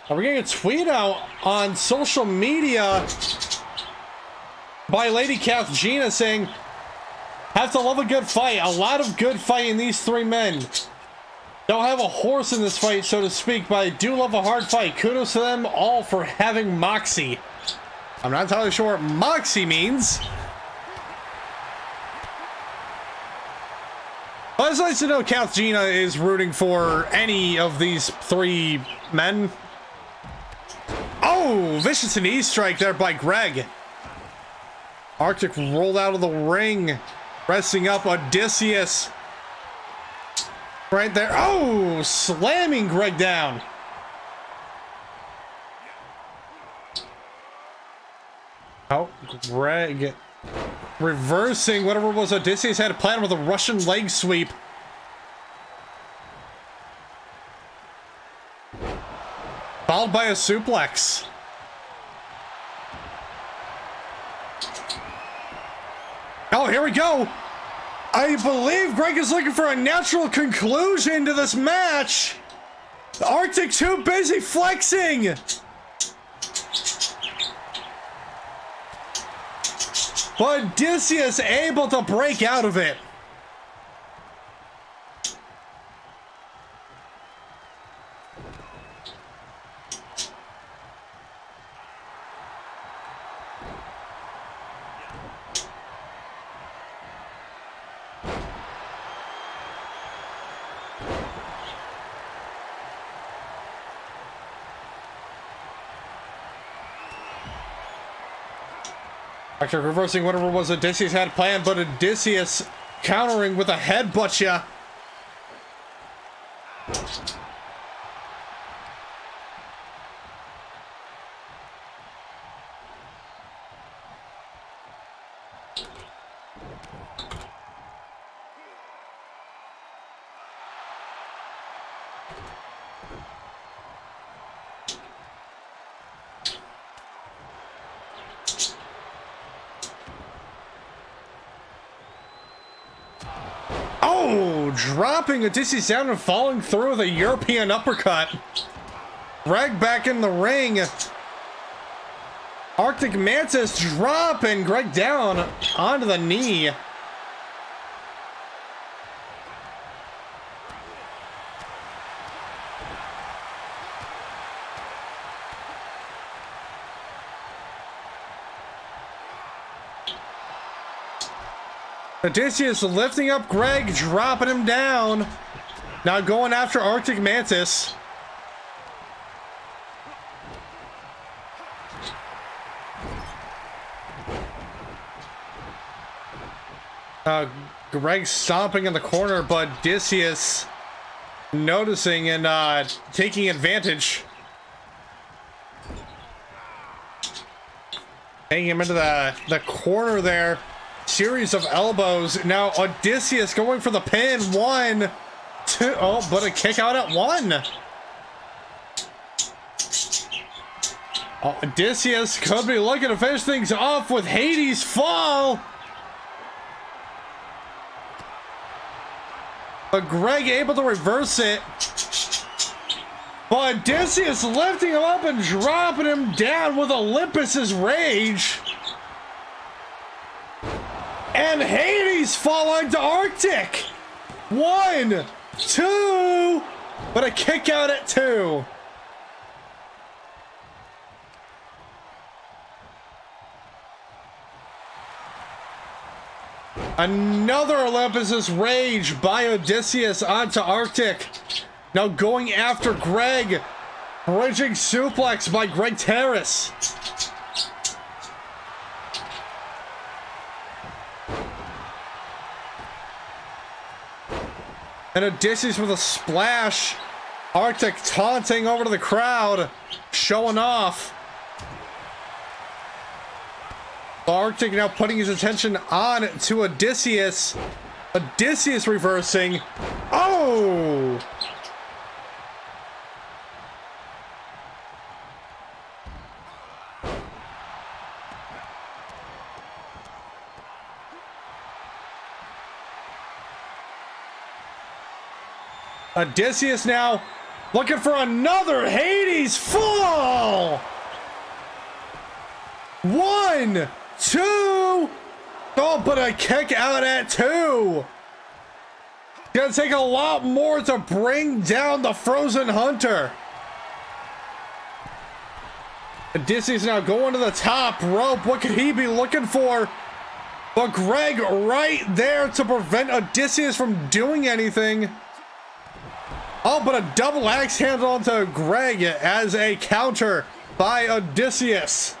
We're getting a tweet out on social media by Lady Kath Gina saying, have to love a good fight. A lot of good fight in these three men. Don't have a horse in this fight, so to speak, but I do love a hard fight. Kudos to them all for having moxie. I'm not entirely sure what moxie means. But it's nice to know Kath Gina is rooting for any of these three men. Oh, vicious knee strike there by Greg. Arctic rolled out of the ring, pressing up Odysseus. Right there. Oh, slamming Greg down. Oh, Greg reversing whatever was Odysseus had planned with a Russian leg sweep. Followed by a suplex. Oh, here we go. I believe Greg is looking for a natural conclusion to this match. Arctic too busy flexing. But Odysseus able to break out of it. After reversing whatever was Odysseus had planned, but Odysseus countering with a headbutt ya. Oh, dropping Odysseus down and falling through with a European uppercut. Greg back in the ring. Arctic Mantis dropping Greg down onto the knee. Odysseus lifting up Greg, dropping him down. Now going after Arctic Mantis. Greg stomping in the corner, but Odysseus noticing and taking advantage. Taking him into the corner there. Series of elbows. Now Odysseus going for the pin. 1, 2. Oh, but a kick out at 1. Oh, Odysseus could be looking to finish things off with Hades' fall. But Greg able to reverse it. But Odysseus lifting him up and dropping him down with Olympus's Rage. And Hades falling to Arctic. 1, 2. But a kick out at 2. Another Olympus's Rage by Odysseus onto Arctic. Now going after Greg. Bridging suplex by Terrace. And Odysseus with a splash. Arctic taunting over to the crowd, showing off. Arctic now putting his attention on to Odysseus. Odysseus reversing. Oh! Odysseus now looking for another Hades fall. 1, 2. Oh, but a kick out at 2. Gonna take a lot more to bring down the Frozen Hunter. Odysseus now going to the top rope. What could he be looking for? But Greg right there to prevent Odysseus from doing anything. Oh, but a double axe handle onto Greg as a counter by Odysseus.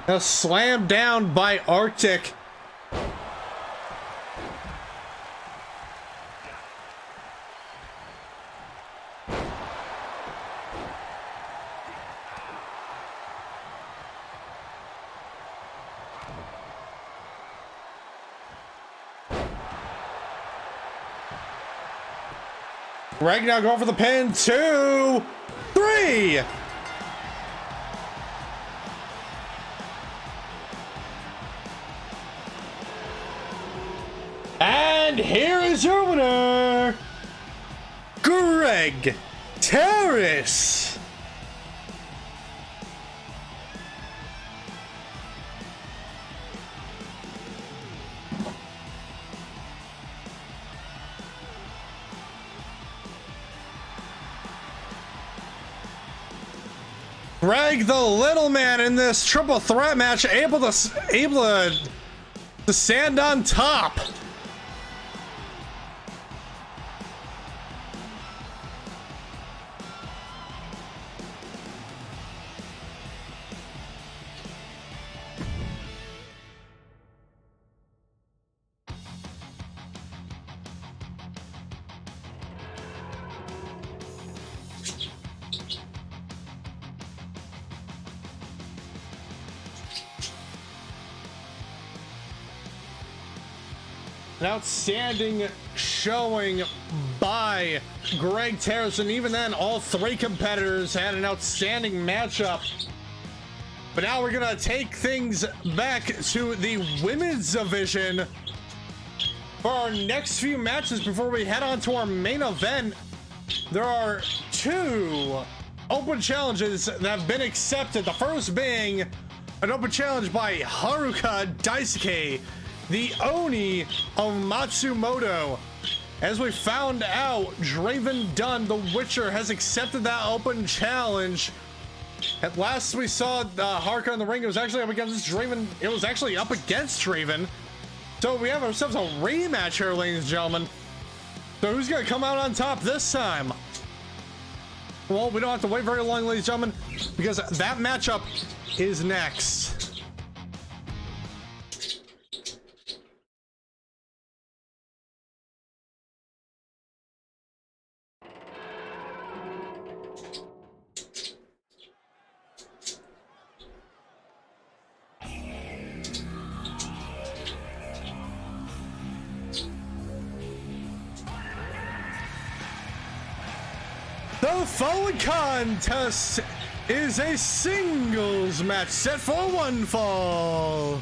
A slam down by Arctic. Greg now going for the pin. 2, 3. And here is your winner, Greg Terrace. Greg the little man in this triple threat match able to stand on top. An outstanding showing by Greg Terrace, and even then, all 3 competitors had an outstanding matchup. But now we're gonna take things back to the women's division for our next few matches before we head on to our main event. There are 2 open challenges that have been accepted. The first being an open challenge by Haruka Daisuke, the Oni of Matsumoto. As we found out, Draven Dunn, the Witcher, has accepted that open challenge. At last we saw Haruka in the ring. It was actually up against Draven. It was actually up against Draven. So we have ourselves a rematch here, ladies and gentlemen. So who's gonna come out on top this time? Well, we don't have to wait very long, ladies and gentlemen, because that matchup is next. The following contest is a singles match set for 1 fall.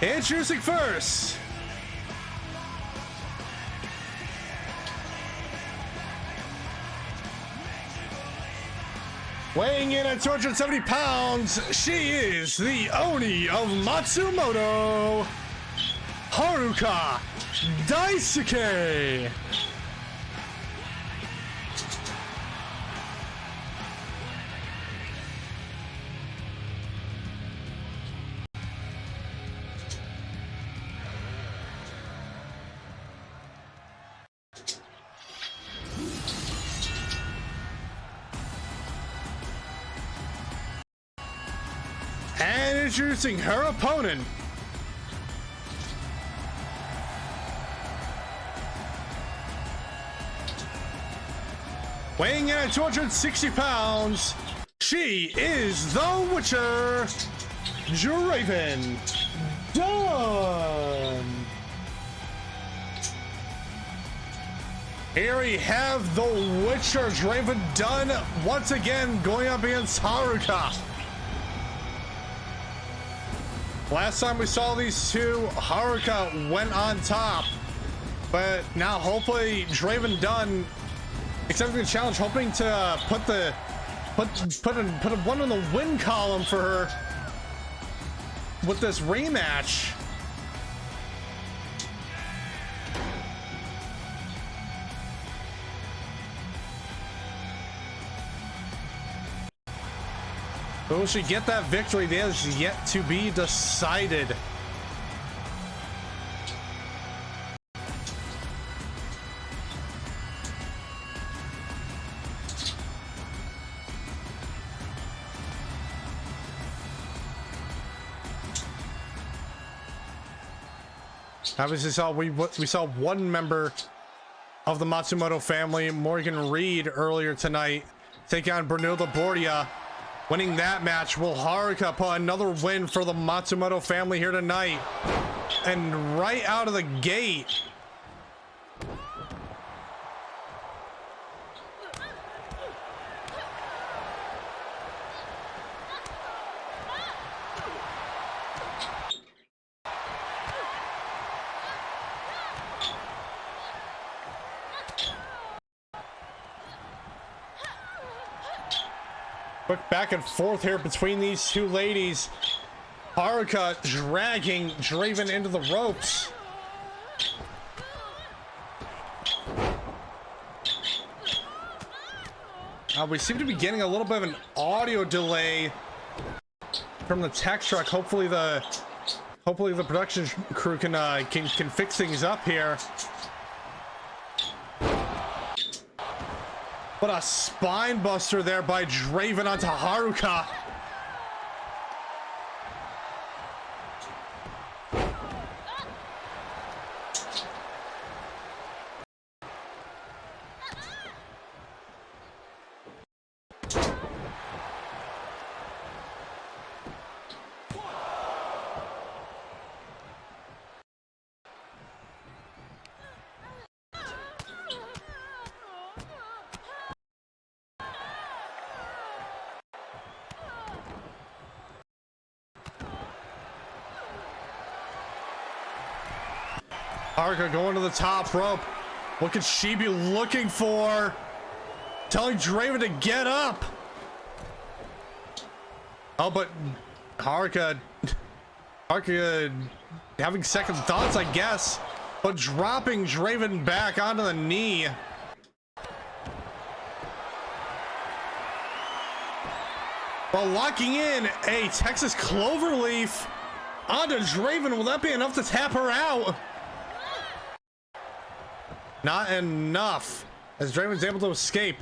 Introducing first, weighing in at 270 pounds, she is the Oni of Matsumoto, Haruka Daisuke. And introducing her opponent, weighing in at 260 pounds, she is the Witcher, Draven Dunn. Here we have the Witcher, Draven Dunn, once again going up against Haruka. Last time we saw these two, Haruka went on top, but now hopefully Draven Dunn accepting the challenge, hoping to put a one in the win column for her with this rematch. Will she get that victory? That is yet to be decided. Obviously, we saw one member of the Matsumoto family, Morgan Reid, earlier tonight, take on Brunilda Borja. Winning that match, will Haruka put another win for the Matsumoto family here tonight? And right out of the gate, quick back and forth here between these two ladies. Haruka dragging Draven into the ropes. We seem to be getting a little bit of an audio delay from the tech truck. Hopefully the production crew can fix things up here. What a spine buster there by Draven onto Haruka. Haruka going to the top rope. What could she be looking for? Telling Draven to get up. Oh, but Haruka having second thoughts, I guess, but dropping Draven back onto the knee. While locking in a Texas Cloverleaf onto Draven. Will that be enough to tap her out? Not enough, as Draven's able to escape.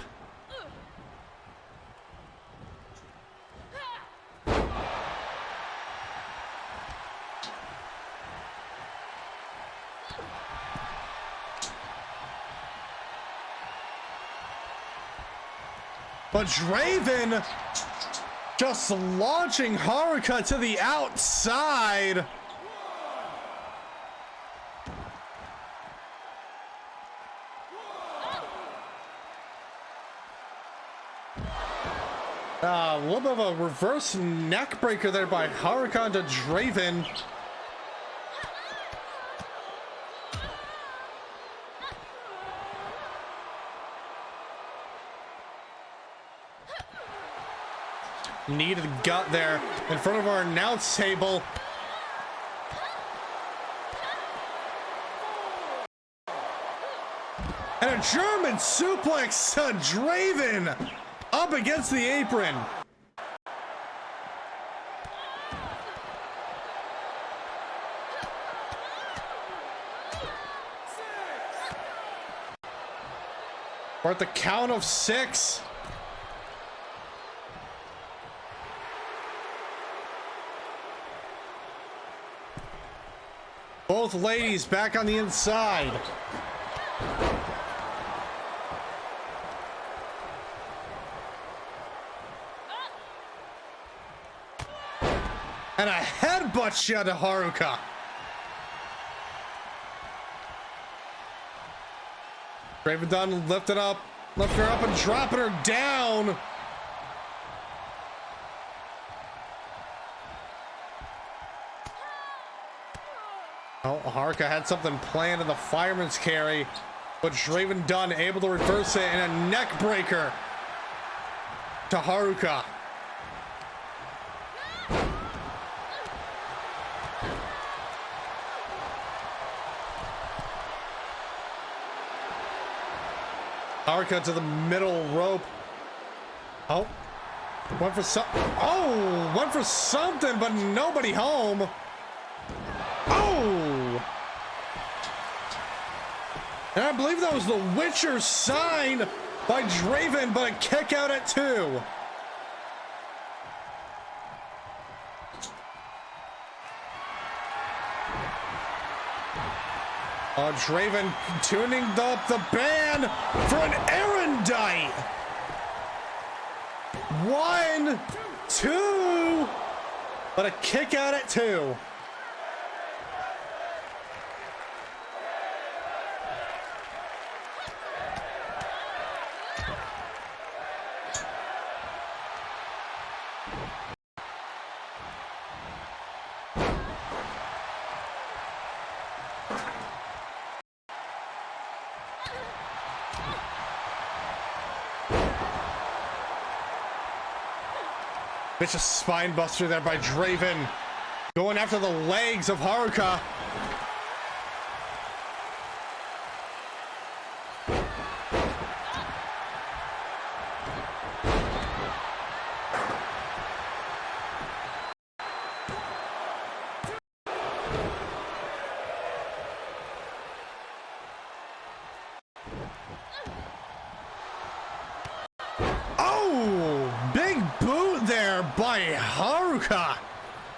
But Draven just launching Haruka to the outside. A little bit of a reverse neck breaker there by Haruka to Draven. Needed gut there in front of our announce table. And a German suplex to Draven up against the apron. We're at the count of 6. Both ladies back on the inside. And a headbutt shot to Haruka. Draven Dunn lifting her up and dropping her down. Oh, Haruka had something planned in the fireman's carry, but Draven Dunn able to reverse it in a neck breaker to Haruka. Haruka to the middle rope. Oh, went for something, but nobody home. Oh! And I believe that was the Witcher sign by Draven, but a kick out at 2. Draven tuning up the band for an erudite. 1, 2, but a kick out at 2. Vicious spine buster there by Draven. Going after the legs of Haruka. By Haruka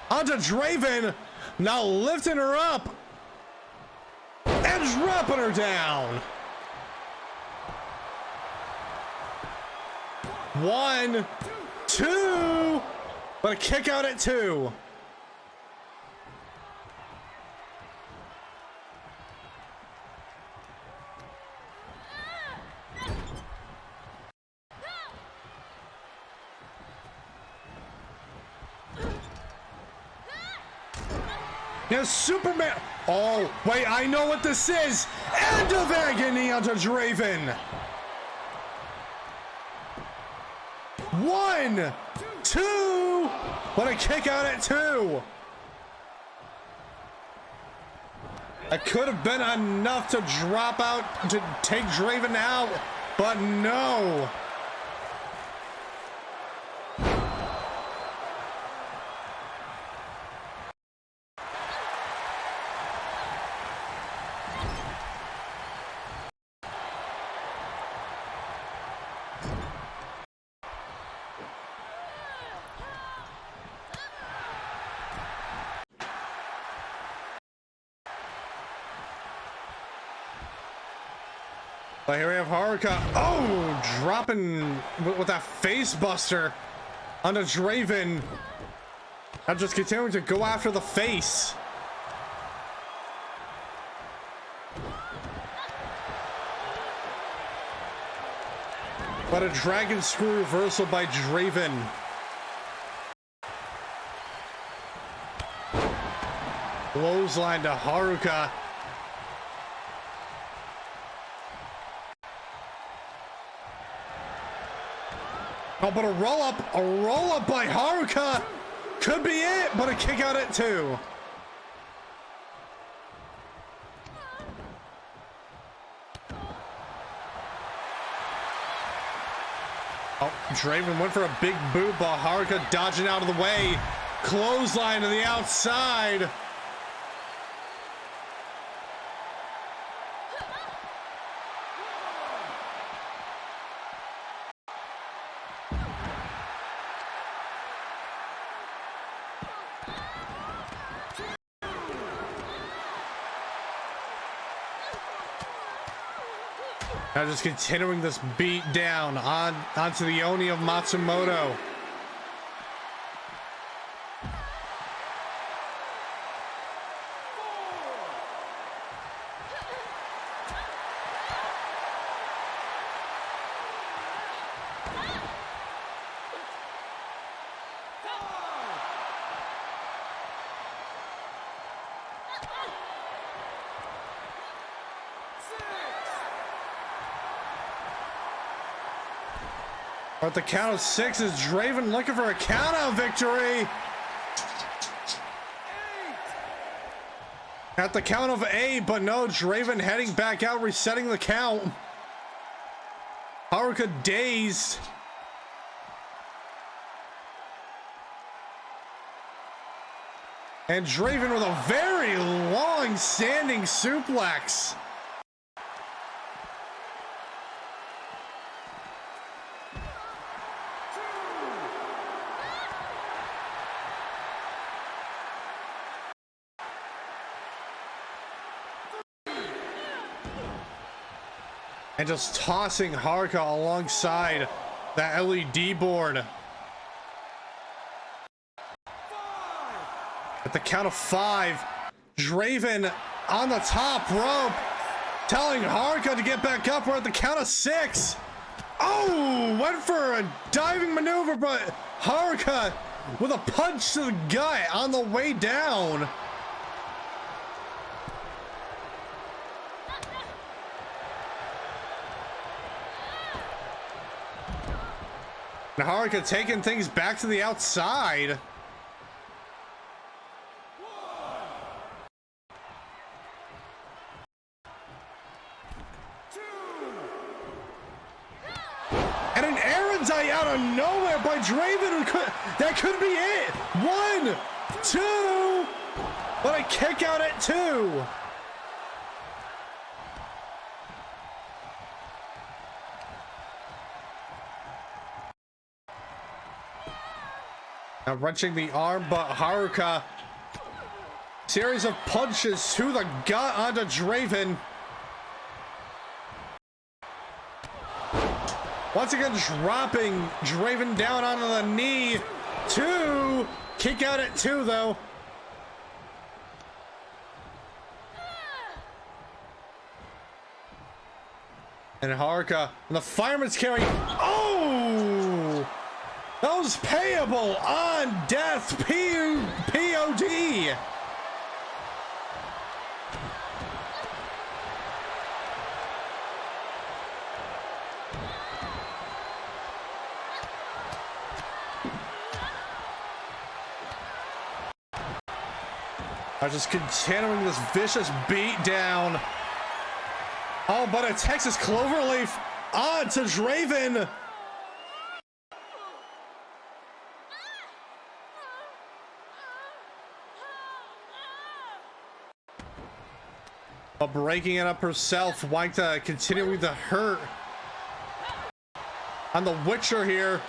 onto Draven, now lifting her up and dropping her down. 1, 2, but a kick out at 2. Now Superman. Oh, wait, I know what this is. End of agony onto Draven. 1, 2, but a kick out at 2. That could have been enough to drop out to take Draven out, but no. But here we have Haruka. Oh, dropping with that face buster onto Draven. I'm just continuing to go after the face. But a dragon screw reversal by Draven. Clothesline to Haruka. Oh, but a roll up by Haruka could be it, but a kick out at 2. Oh, Draven went for a big boot, but Haruka dodging out of the way. Clothesline to the outside. Now just continuing this beat down onto the Oni of Matsumoto. At the count of 6 is Draven looking for a count-out victory. At the count of 8, but no, Draven heading back out, resetting the count. Haruka dazed. And Draven with a very long standing suplex. And just tossing Haruka alongside that LED board. At the count of 5, Draven on the top rope, telling Haruka to get back up. We're at the count of 6. Oh, went for a diving maneuver, but Haruka with a punch to the gut on the way down. And Haruka taking things back to the outside. And an Aaron's-eye out of nowhere by Draven. That could be it. 1, 2. But a kick out at 2. Now wrenching the arm, but Haruka. Series of punches to the gut onto Draven. Once again, dropping Draven down onto the knee. 2. Kick out at 2, though. And Haruka, and the fireman's carry. Oh! That was payable on death. POD. I'm just continuing this vicious beat down. Oh, but a Texas Cloverleaf on to Draven. But breaking it up herself, wanting to continue the hurt on the Witcher here.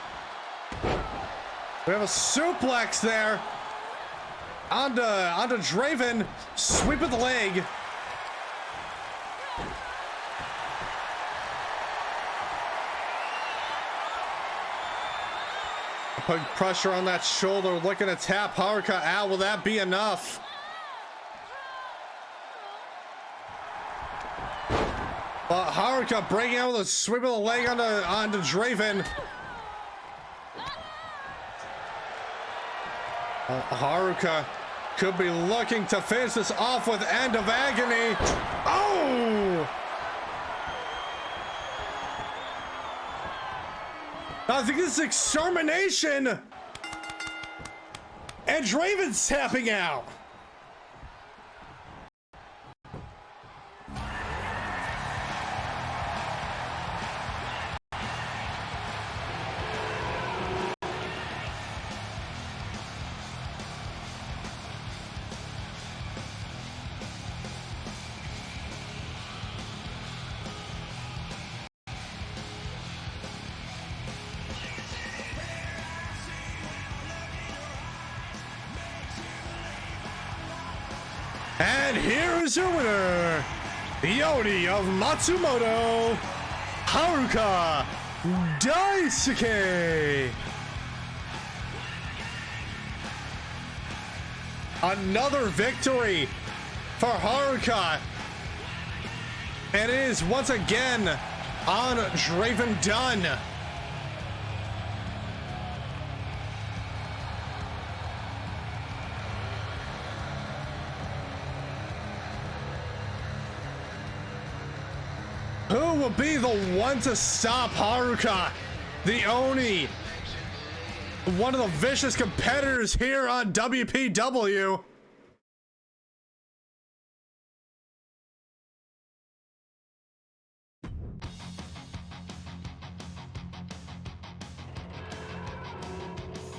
We have a suplex there. Onto Draven. Sweep of the leg. Put pressure on that shoulder, looking to tap Haruka out. Will that be enough? But Haruka breaking out with a sweep of the leg onto Draven. Haruka could be looking to finish this off with End of Agony. Oh! I think this is extermination. And Draven's tapping out. And here is your winner, the Oni of Matsumoto. Haruka Daisuke. Another victory for Haruka. And it is once again on Draven Dunn. Who will be the one to stop Haruka, the Oni, one of the vicious competitors here on WPW?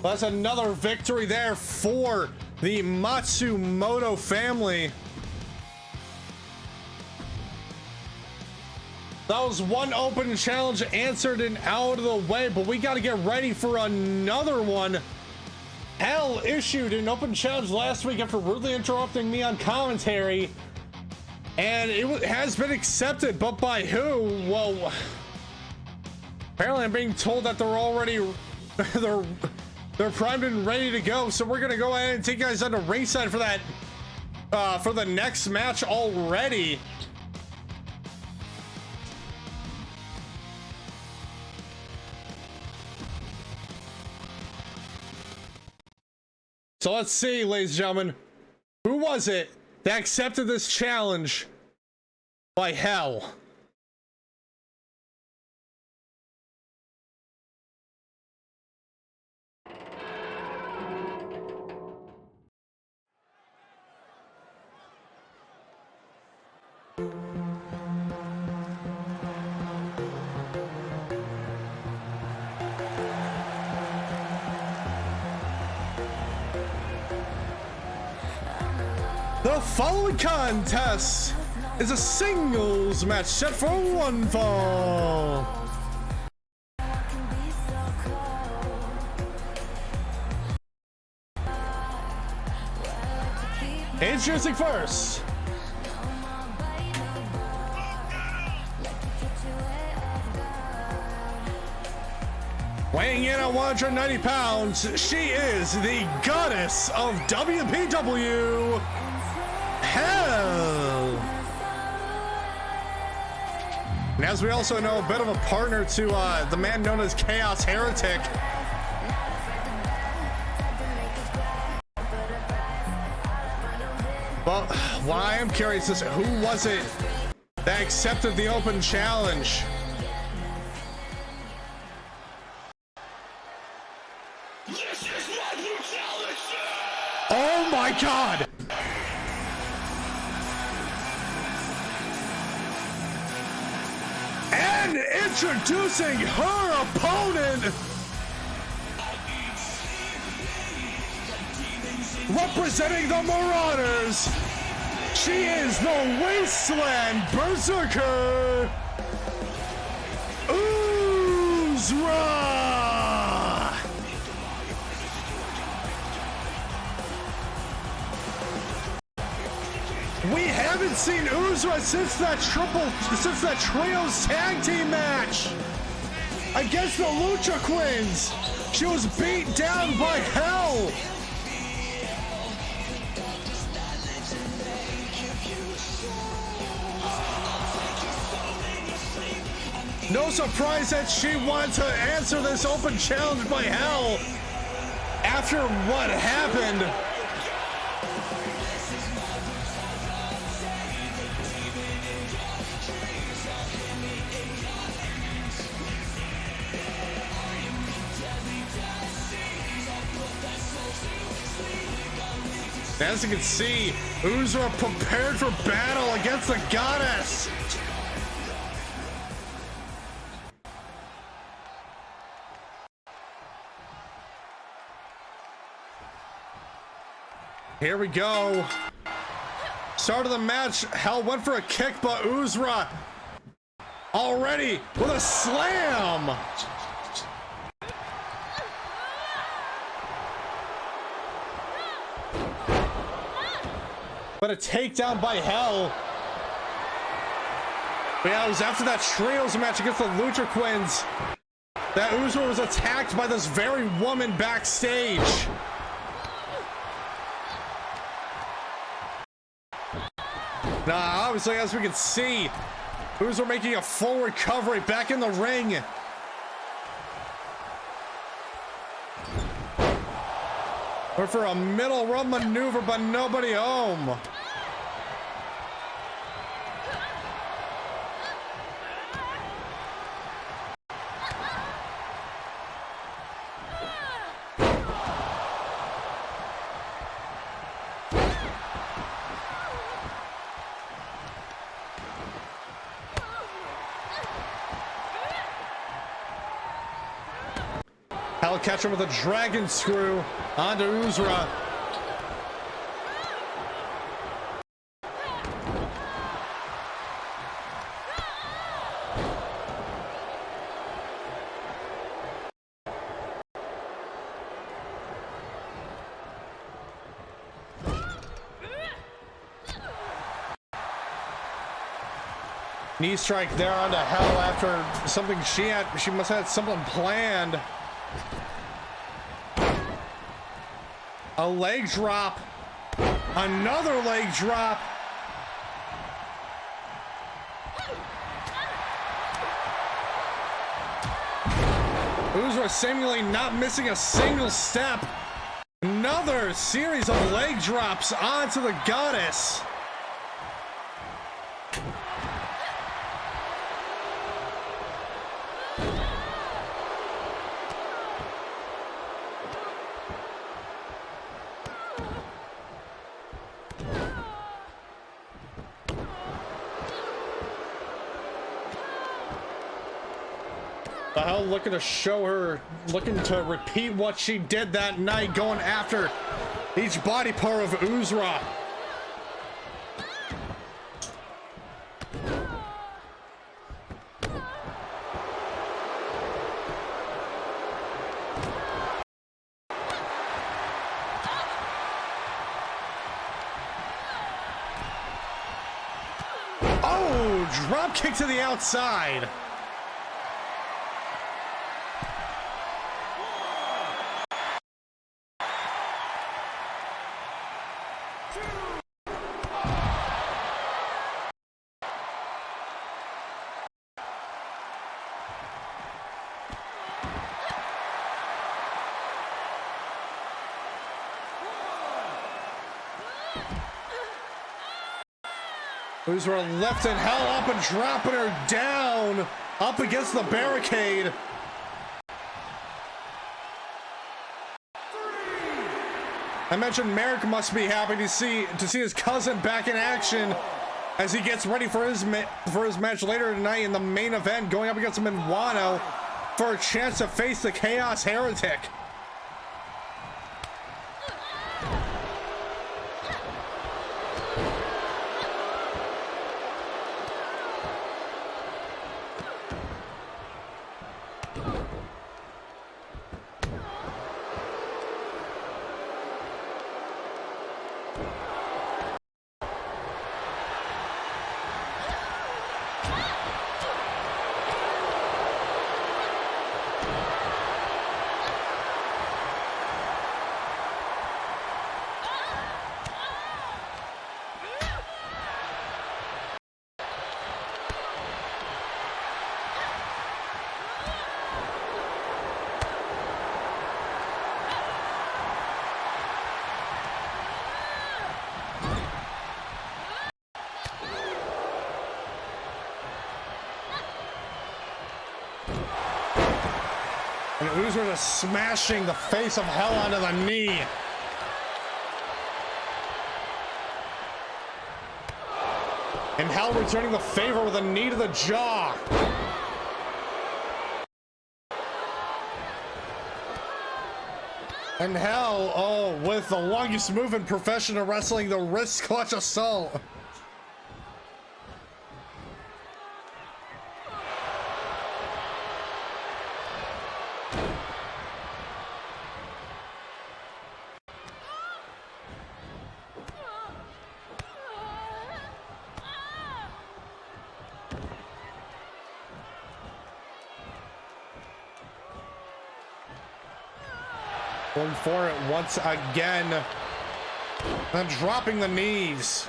That's another victory there for the Matsumoto family. That was one open challenge answered and out of the way, but we got to get ready for another one. Hell issued an open challenge last week after rudely interrupting me on commentary, and it has been accepted, but by who? Well, apparently I'm being told that they're already they're primed and ready to go, so we're gonna go ahead and take you guys onto ringside for that for the next match already. So let's see, ladies and gentlemen, who was it that accepted this challenge by Hell? The following contest is a singles match set for one fall. Introducing first, weighing in at 190 pounds, she is the goddess of WPW, Hell. And as we also know, a bit of a partner to the man known as Chaos Heretic. But what I am curious is, who was it that accepted the open challenge? Oh my God! And introducing her opponent, representing the Marauders, she is the Wasteland Berserker, Uzra! We haven't seen Uzra since that trios tag team match against the Lucha Queens. She was beat down by Hell. No surprise that she wanted to answer this open challenge by Hell after what happened. As you can see, Uzra prepared for battle against the goddess. Here we go. Start of the match, Hell went for a kick, but Uzra already with a slam. But a takedown by Hell. But yeah, it was after that trios match against the Lucha Quins that Uzra was attacked by this very woman backstage. Now, obviously, as we can see, Uzra making a full recovery back in the ring. Went for a middle run maneuver, but nobody home. Hell catcher with a dragon screw onto Uzra. Knee strike there onto Hell after something she must have had something planned. A leg drop. Another leg drop. Uzra seemingly not missing a single step. Another series of leg drops onto the goddess. The hell, looking to show her, looking to repeat what she did that night, going after each body part of Uzra. Oh, drop kick to the outside. Uzra lifting Hell up and dropping her down up against the barricade. I mentioned Merrick must be happy to see his cousin back in action as he gets ready for his match later tonight in the main event, going up against Minuano for a chance to face the Chaos Heretic. And Uzra just smashing the face of Hell onto the knee. And Hell returning the favor with a knee to the jaw. And Hell, oh, with the longest move in professional wrestling, the wrist clutch assault. Going for it once again. And dropping the knees.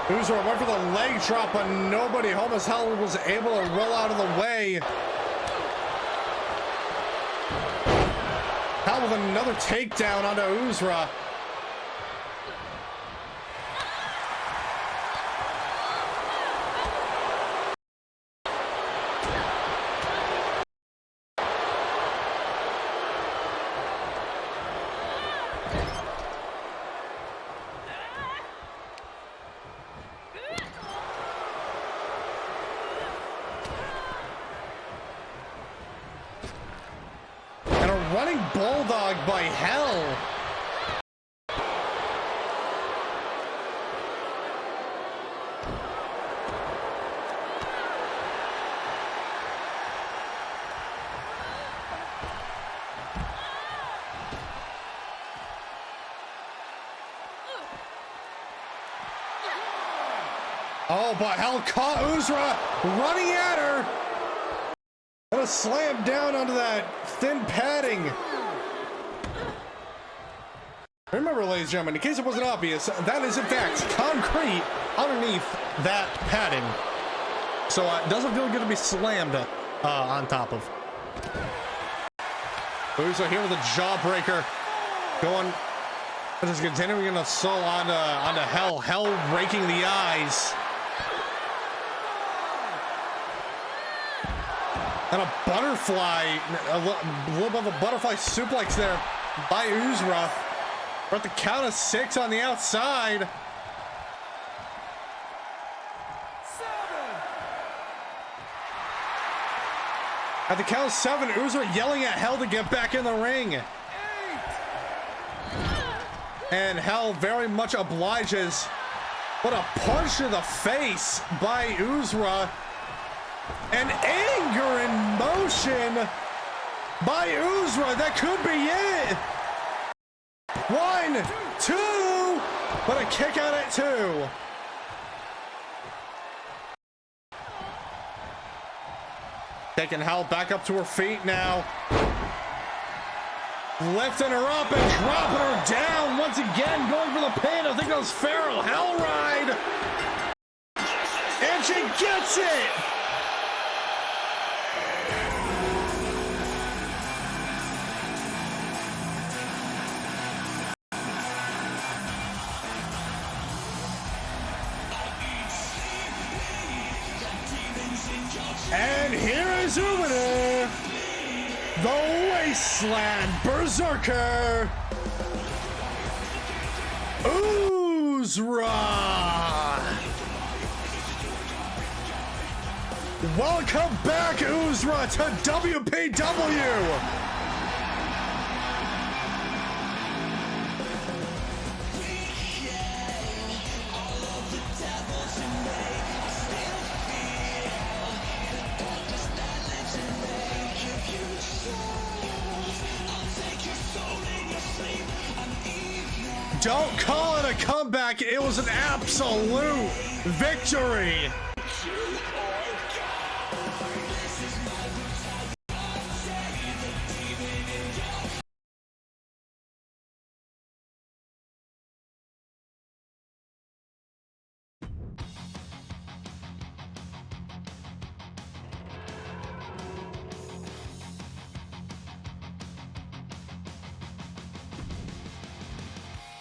Uzra went for the leg drop, but nobody, home as hell, was able to roll out of the way. Hell with another takedown onto Uzra. Running bulldog by Hell. Oh, but Hell caught Uzra running at her. And a slam down onto that thin padding. Remember, ladies and gentlemen, in case it wasn't obvious, that is in fact concrete underneath that padding. So it doesn't feel good to be slammed on top of. Uzra here with a jawbreaker. Going, just continuing an assault onto Hell. Hell raking the eyes. And a butterfly, a little bit of a butterfly suplex there by Uzra. We're at the count of 6 on the outside. 7. At the count of 7, Uzra yelling at Hell to get back in the ring. 8. And Hell very much obliges. What a punch to the face by Uzra. And anger in motion by Uzra. That could be it. 1, 2, but a kick out at 2. Taking Hell back up to her feet now. Lifting her up and dropping her down once again, going for the pin. I think that was Pharaoh. Hell ride. And she gets it. And here is your winner, the Wasteland Berserker, Uzra. Welcome back, Uzra, to WPW. Don't call it a comeback. It was an absolute victory.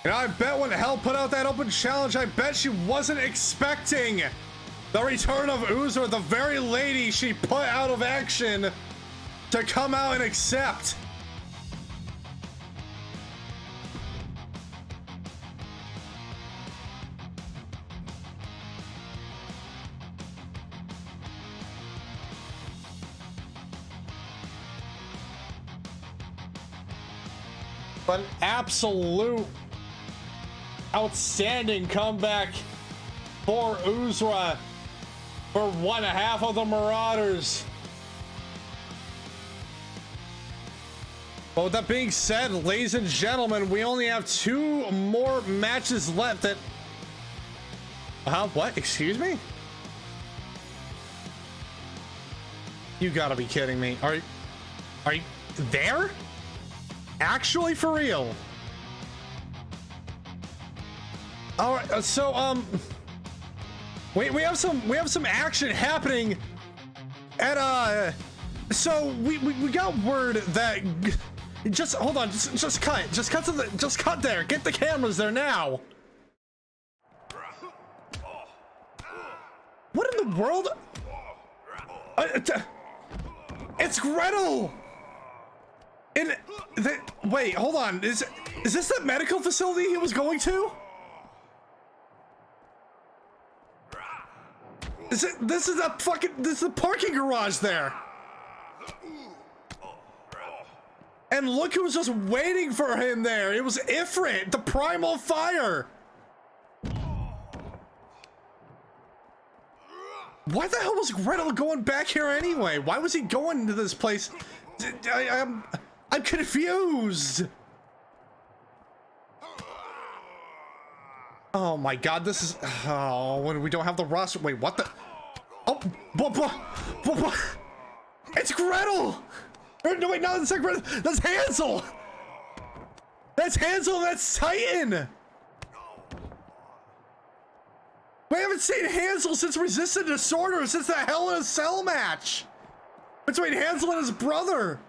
And I bet when Hell put out that open challenge, I bet she wasn't expecting the return of Uzra, the very lady she put out of action, to come out and accept. An absolute outstanding comeback for Uzra for one half of the Marauders. But with that being said, ladies and gentlemen, we only have 2 more matches left that... What? Excuse me? You gotta be kidding me. Are you there? Actually, for real? All right, so we have some action happening at so we got word that just hold on, just cut there. Get the cameras there now. What in the world? It's Gretel. Wait, hold on. Is this the medical facility he was going to? This is the parking garage there. And look who was just waiting for him there. It was Ifrit, the primal fire. Why the hell was Gretel going back here anyway? Why was he going to this place? I'm confused. Oh my god, this is... Oh, when we don't have the roster... Wait, what the... Oh, it's Gretel! No, wait, no, that's not Gretel. That's Hansel! That's Hansel, that's Titan! We haven't seen Hansel since Resistant Disorder, since the Hell in a Cell match! Between Hansel and his brother!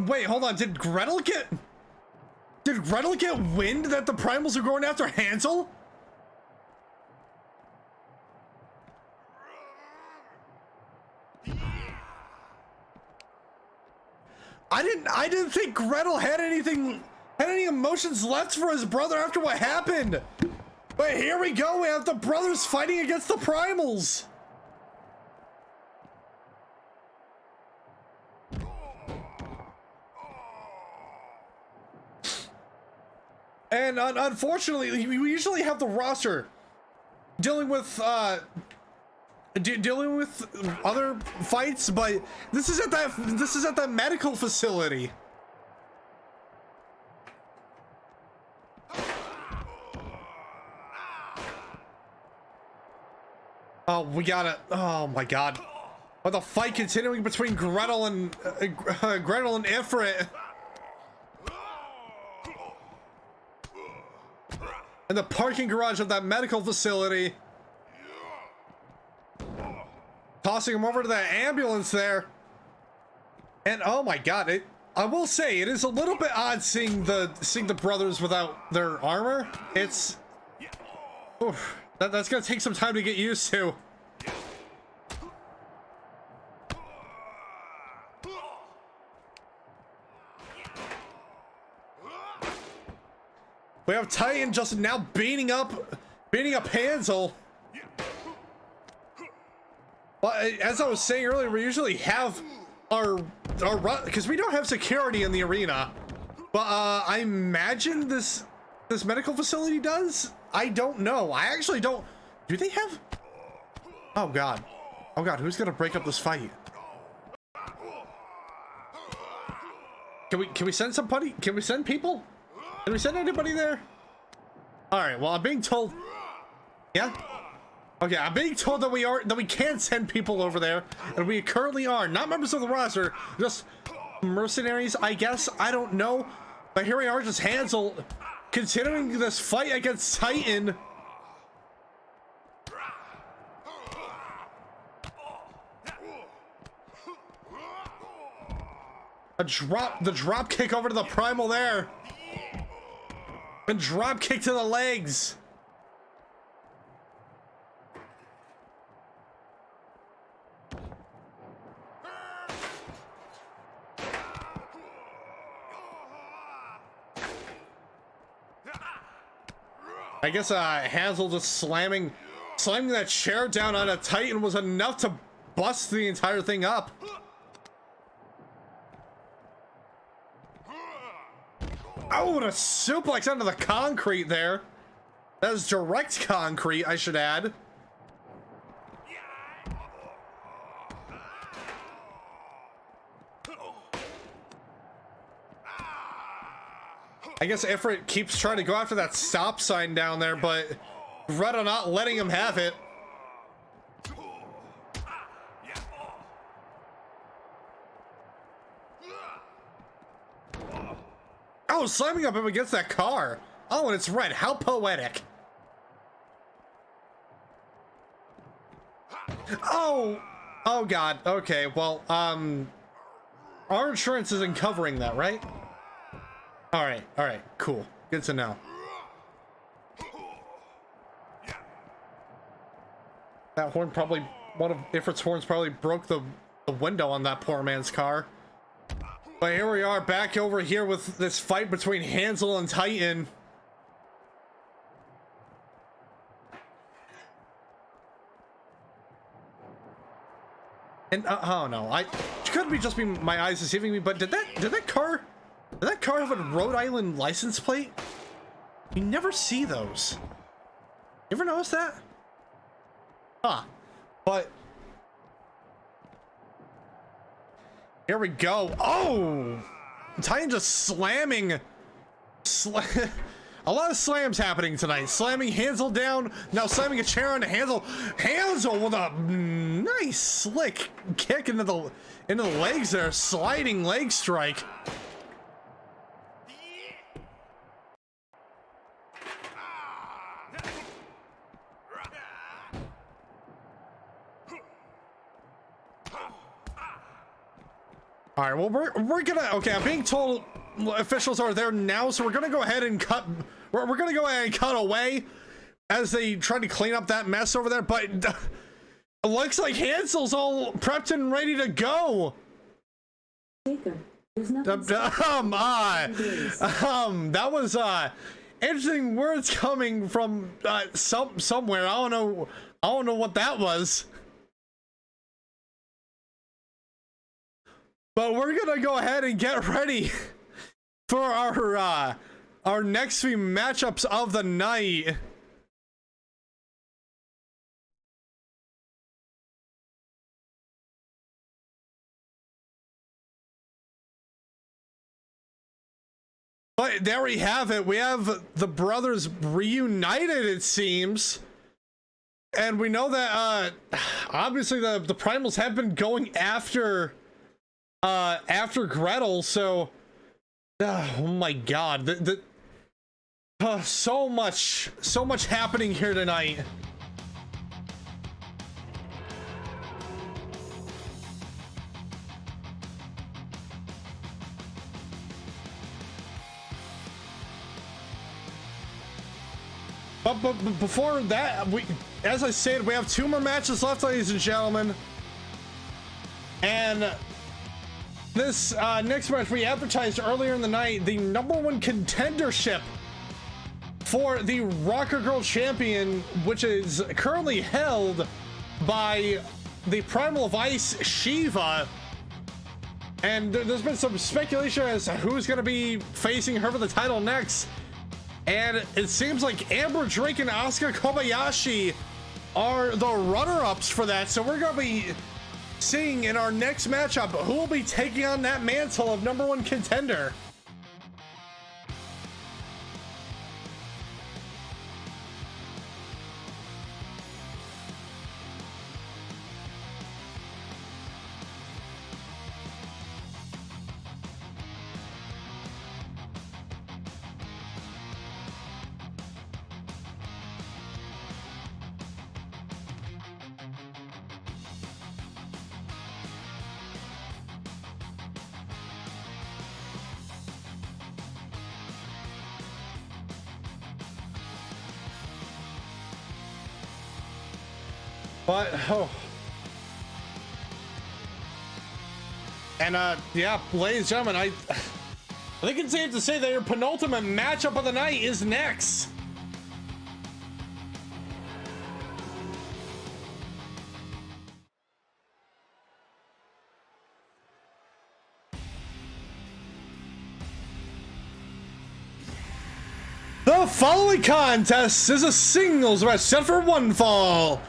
Wait, hold on, did Gretel get wind that the Primals are going after Hansel? I didn't think Gretel had any emotions left for his brother after what happened. But here we go, we have the brothers fighting against the Primals. And unfortunately, we usually have the roster dealing with other fights, but this is at that medical facility. Oh, we gotta. Oh my god! Oh, the fight continuing between Gretel and Ifrit. In the parking garage of that medical facility. Tossing him over to that ambulance there. And oh my god, I will say it is a little bit odd seeing the brothers without their armor. It's that's gonna take some time to get used to. We have Titan just now beating up Hansel. Well, as I was saying earlier, we usually have our because we don't have security in the arena, but I imagine this medical facility does. I don't know. I actually don't. Do they have? Oh god, who's gonna break up this fight? Can we send somebody? Can we send people? Did we send anybody there? All right. Well, I'm being told. Yeah. Okay. I'm being told that we can send people over there, and we currently are not members of the roster, just mercenaries, I guess. I don't know. But here we are, just Hansel, continuing this fight against Titan. The drop kick over to the primal there. And drop kick to the legs. I guess Hansel just slamming that chair down on a Titan was enough to bust the entire thing up. Oh, and a suplex onto the concrete there. That is direct concrete, I should add. I guess Ifrit keeps trying to go after that stop sign down there, but Greta not letting him have it. Oh, slamming up him against that car. Oh, and it's red. How poetic. Oh, oh God. Okay, well, our insurance isn't covering that, right? All right, cool. Good to know. That horn probably, one of Ifrit's horns probably broke the window on that poor man's car. But here we are back over here with this fight between Hansel and Titan. And oh no, it could be just be my eyes deceiving me, but did that car have a Rhode Island license plate? You never see those. You ever notice that? But here we go. Oh, Titan just slamming. A lot of slams happening tonight. Slamming Hansel down. Now slamming a chair on Hansel. Hansel with a nice slick kick into the legs there. Sliding leg strike. All right, well, we're gonna, okay, I'm being told officials are there now, so we're gonna go ahead and cut, we're gonna go ahead and cut away as they try to clean up that mess over there, but it looks like Hansel's all prepped and ready to go. That was, interesting words coming from, somewhere. I don't know what that was. But we're gonna go ahead and get ready for our next few matchups of the night. But there we have it. We have the brothers reunited, it seems. And we know that obviously the Primals have been going after Gretel, so oh my God, so much happening here tonight. But before that, as I said, we have 2 more matches left, ladies and gentlemen, and this next match we advertised earlier in the night, the #1 contendership for the Rockergirl Champion, which is currently held by the Primal of Ice, Shiva. And there's been some speculation as to who's going to be facing her for the title next. And it seems like Amber Drake and Asuka Kobayashi are the runner-ups for that. So we're going to be seeing in our next matchup who will be taking on that mantle of #1 contender. But and yeah, ladies and gentlemen, I think it's safe to say that your penultimate matchup of the night is next. The following contest is a singles match set for 1 fall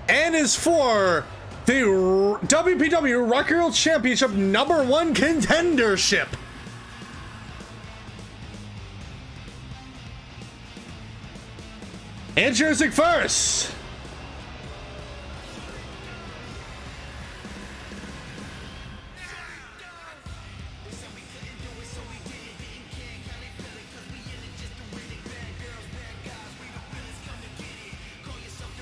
and is for the WPW Rockergirl Championship #1 contendership. Introducing first,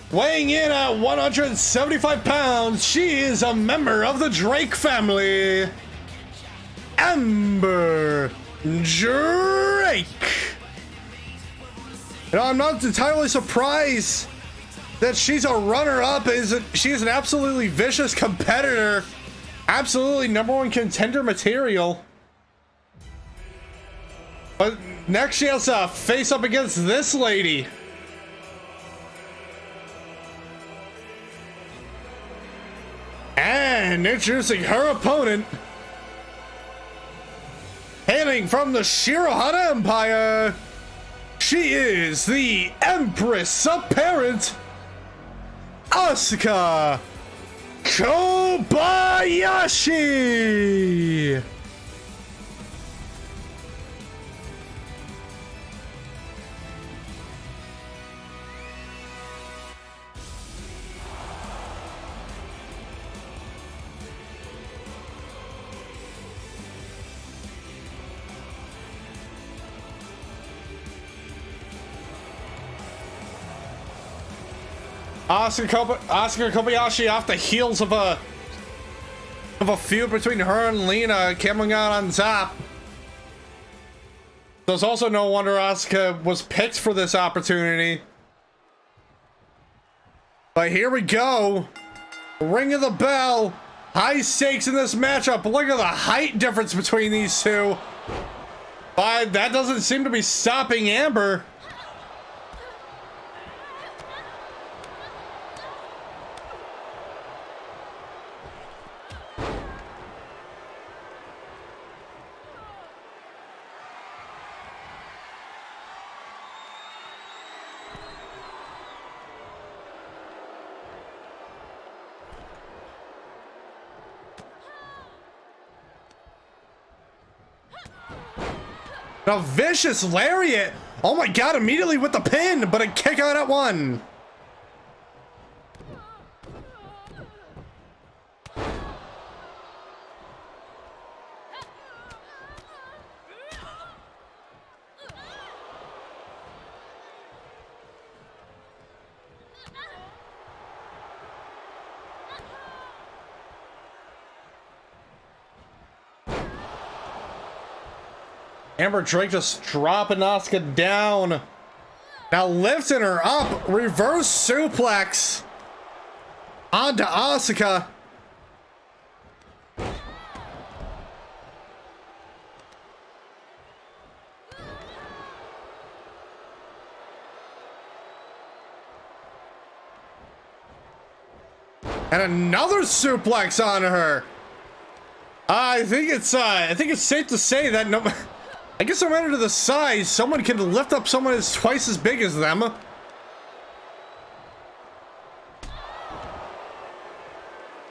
weighing in at 175 pounds, she is a member of the Drake family, Amber Drake. You know, I'm not entirely surprised that she's a runner-up. She's an absolutely vicious competitor, absolutely #1 contender material. But next she has to face up against this lady. And introducing her opponent, hailing from the Shirohana Empire, she is the Empress Apparent, Asuka Kobayashi. Asuka Kobayashi off the heels of a feud between her and Lena, coming out on top. There's also no wonder Asuka was picked for this opportunity. But here we go. Ring of the bell. High stakes in this matchup. Look at the height difference between these two. But that doesn't seem to be stopping Amber. A vicious lariat. Oh my god, immediately with the pin, but a kick out at one. Amber Drake just dropping Asuka down. Now lifting her up. Reverse suplex onto Asuka. And another suplex on her. I think it's safe to say that I guess no matter the size, someone can lift up someone that's twice as big as them.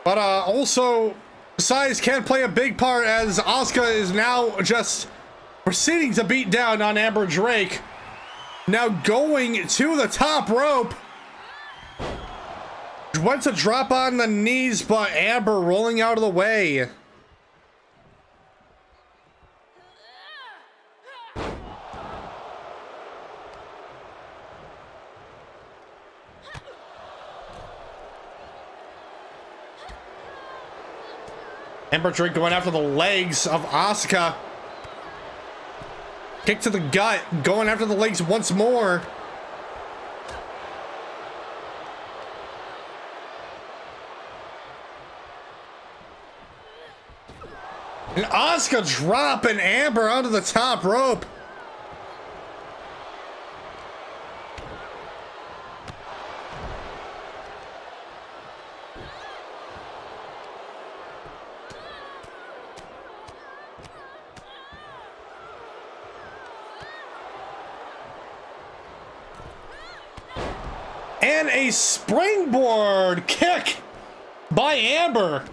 But also, size can play a big part, as Asuka is now just proceeding to beat down on Amber Drake. Now going to the top rope. Went to drop on the knees, but Amber rolling out of the way. Amber Drake going after the legs of Asuka. Kick to the gut, going after the legs once more. And Asuka dropping Amber onto the top rope. And a springboard kick by Amber.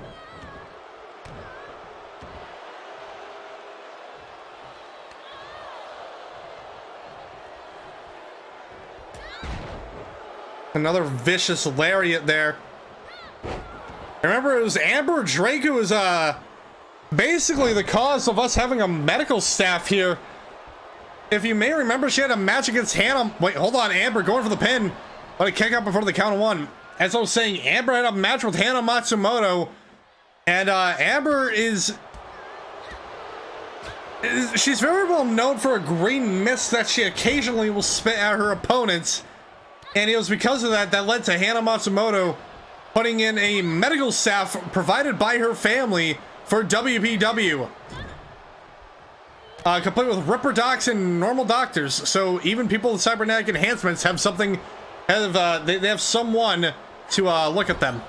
Another vicious lariat there. Remember, it was Amber Drake who was basically the cause of us having a medical staff here. If you may remember, she had a match against Hannah. Wait, hold on. Amber going for the pin. But a kick out before the count of one. As I was saying, Amber had a match with Hannah Matsumoto. And Amber she's very well known for a green mist that she occasionally will spit at her opponents. And it was because of that that led to Hannah Matsumoto putting in a medical staff provided by her family for WPW. Complete with Ripper Docs and normal doctors. So even people with cybernetic enhancements have something, they have someone to look at them.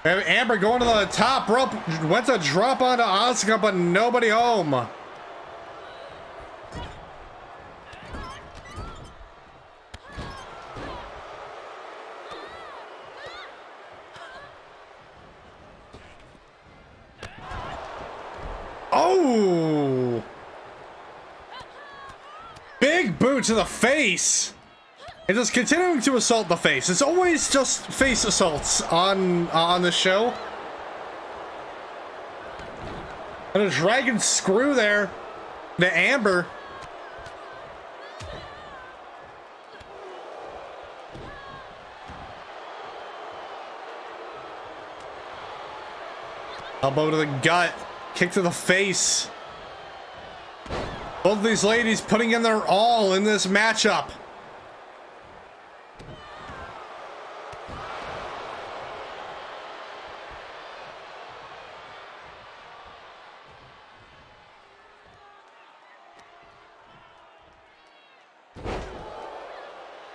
Amber going to the top rope, went to drop onto Asuka, but nobody home. Oh! Big boot to the face. And just continuing to assault the face. It's always just face assaults on the show. And a dragon screw there to Amber. Elbow to the gut, kick to the face. Both of these ladies putting in their all in this matchup.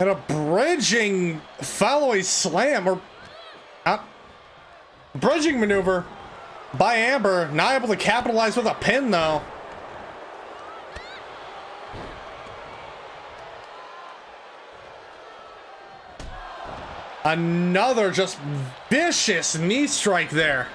And a bridging follow-away slam, or bridging maneuver by Amber, not able to capitalize with a pin though. Another just vicious knee strike there.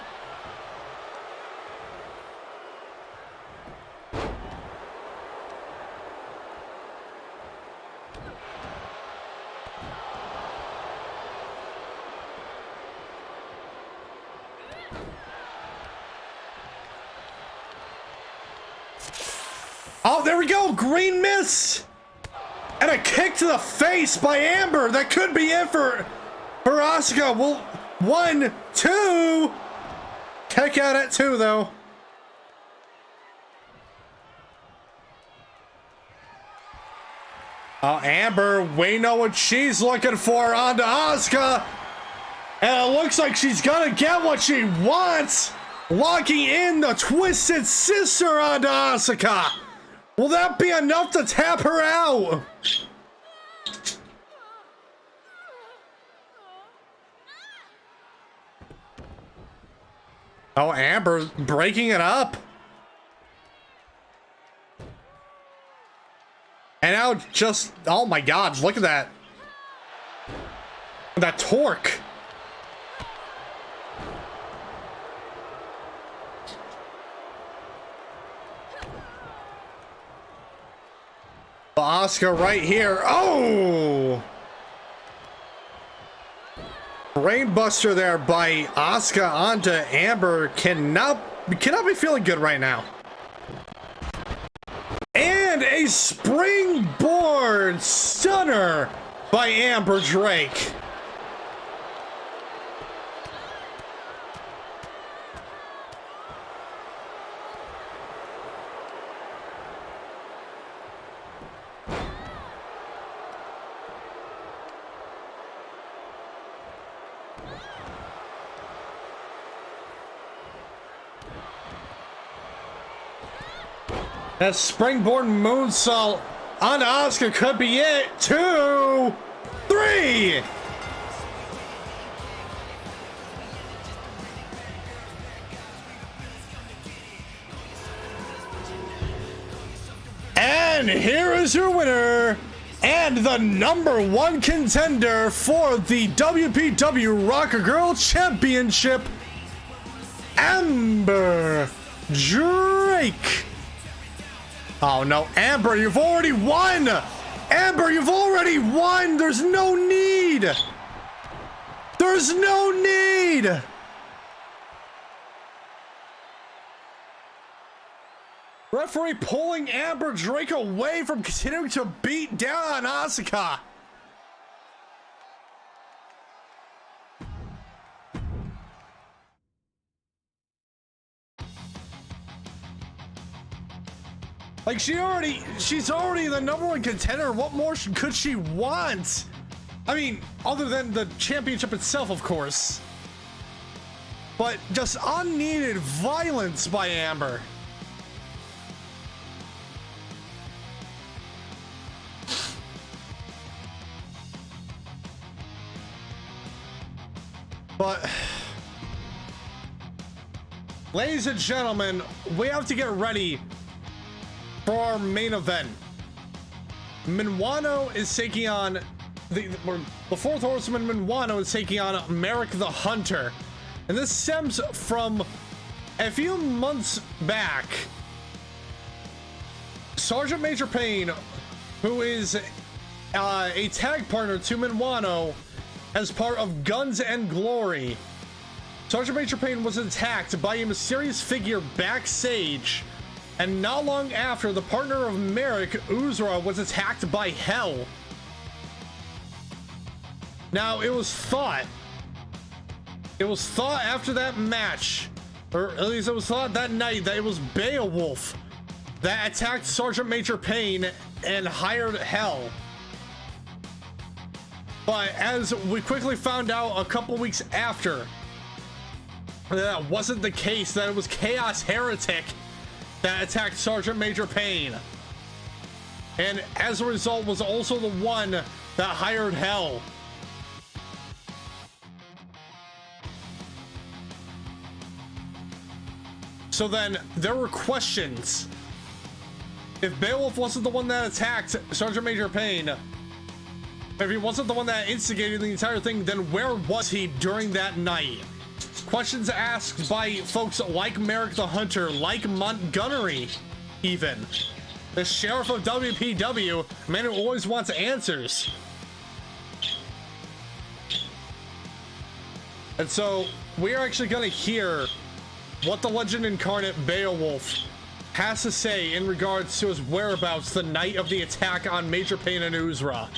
Oh, there we go. Green miss. And a kick to the face by Amber. That could be it for Asuka. Well, 1, 2. Kick out at 2, though. Oh, Amber, we know what she's looking for onto Asuka. And it looks like she's gonna get what she wants. Locking in the Twisted Sister onto Asuka. Will that be enough to tap her out? Oh, Amber breaking it up. And now just, oh my God, look at that. That torque. Asuka right here. Oh! Brainbuster there by Asuka onto Amber. Cannot be feeling good right now. And a springboard stunner by Amber Drake. That springboard moonsault on Asuka could be it. 2, 3. And here is your winner and the #1 contender for the WPW Rockergirl Championship, Amber Drake. Oh no, Amber, you've already won! Amber, you've already won! There's no need! There's no need! Referee pulling Amber Drake away from continuing to beat down on Asuka. Like she's already the #1 contender. What more could she want? I mean, other than the championship itself, of course. But just unneeded violence by Amber. But, ladies and gentlemen, we have to get ready for our main event. Minuano is taking on the fourth horseman. Minuano is taking on Merrick the Hunter, and this stems from a few months back. Sergeant Major Payne, who is a tag partner to Minuano as part of Guns and Glory. Sergeant Major Payne was attacked by a mysterious figure backstage, and not long after, the partner of Merrick, Uzra, was attacked by Hell. Now, it was thought after that match, or at least it was thought that night, that it was Beowulf that attacked Sergeant Major Payne and hired Hell. But as we quickly found out a couple weeks after, that wasn't the case, that it was Chaos Heretic that attacked Sergeant Major Payne. And as a result was also the one that hired Hell. So then there were questions. If Beowulf wasn't the one that attacked Sergeant Major Payne, if he wasn't the one that instigated the entire thing, then where was he during that night? Questions asked by folks like Merrick the Hunter, like Montgomery, even. The sheriff of WPW, a man who always wants answers. And so, we're actually going to hear what the Legend Incarnate Beowulf has to say in regards to his whereabouts the night of the attack on Major Payne and Uzra.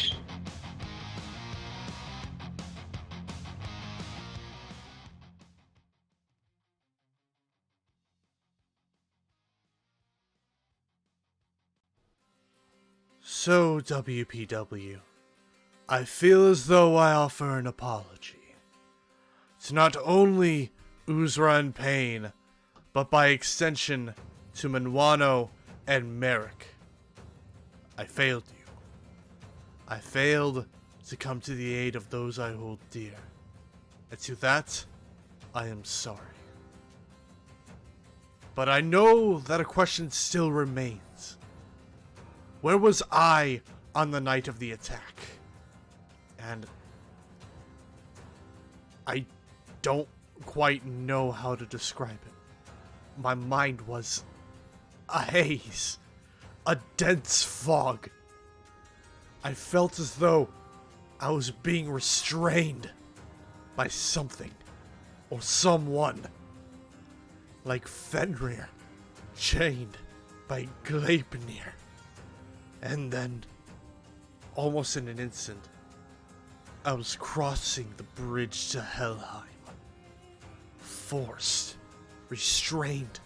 So, WPW, I feel as though I offer an apology to not only Uzra and Payne, but by extension to Minuano and Merrick. I failed you. I failed to come to the aid of those I hold dear. And to that, I am sorry. But I know that a question still remains. Where was I on the night of the attack? And I don't quite know how to describe it. My mind was a haze, a dense fog. I felt as though I was being restrained by something or someone, like Fenrir chained by Gleipnir. And then, almost in an instant, I was crossing the bridge to Helheim. Forced, restrained,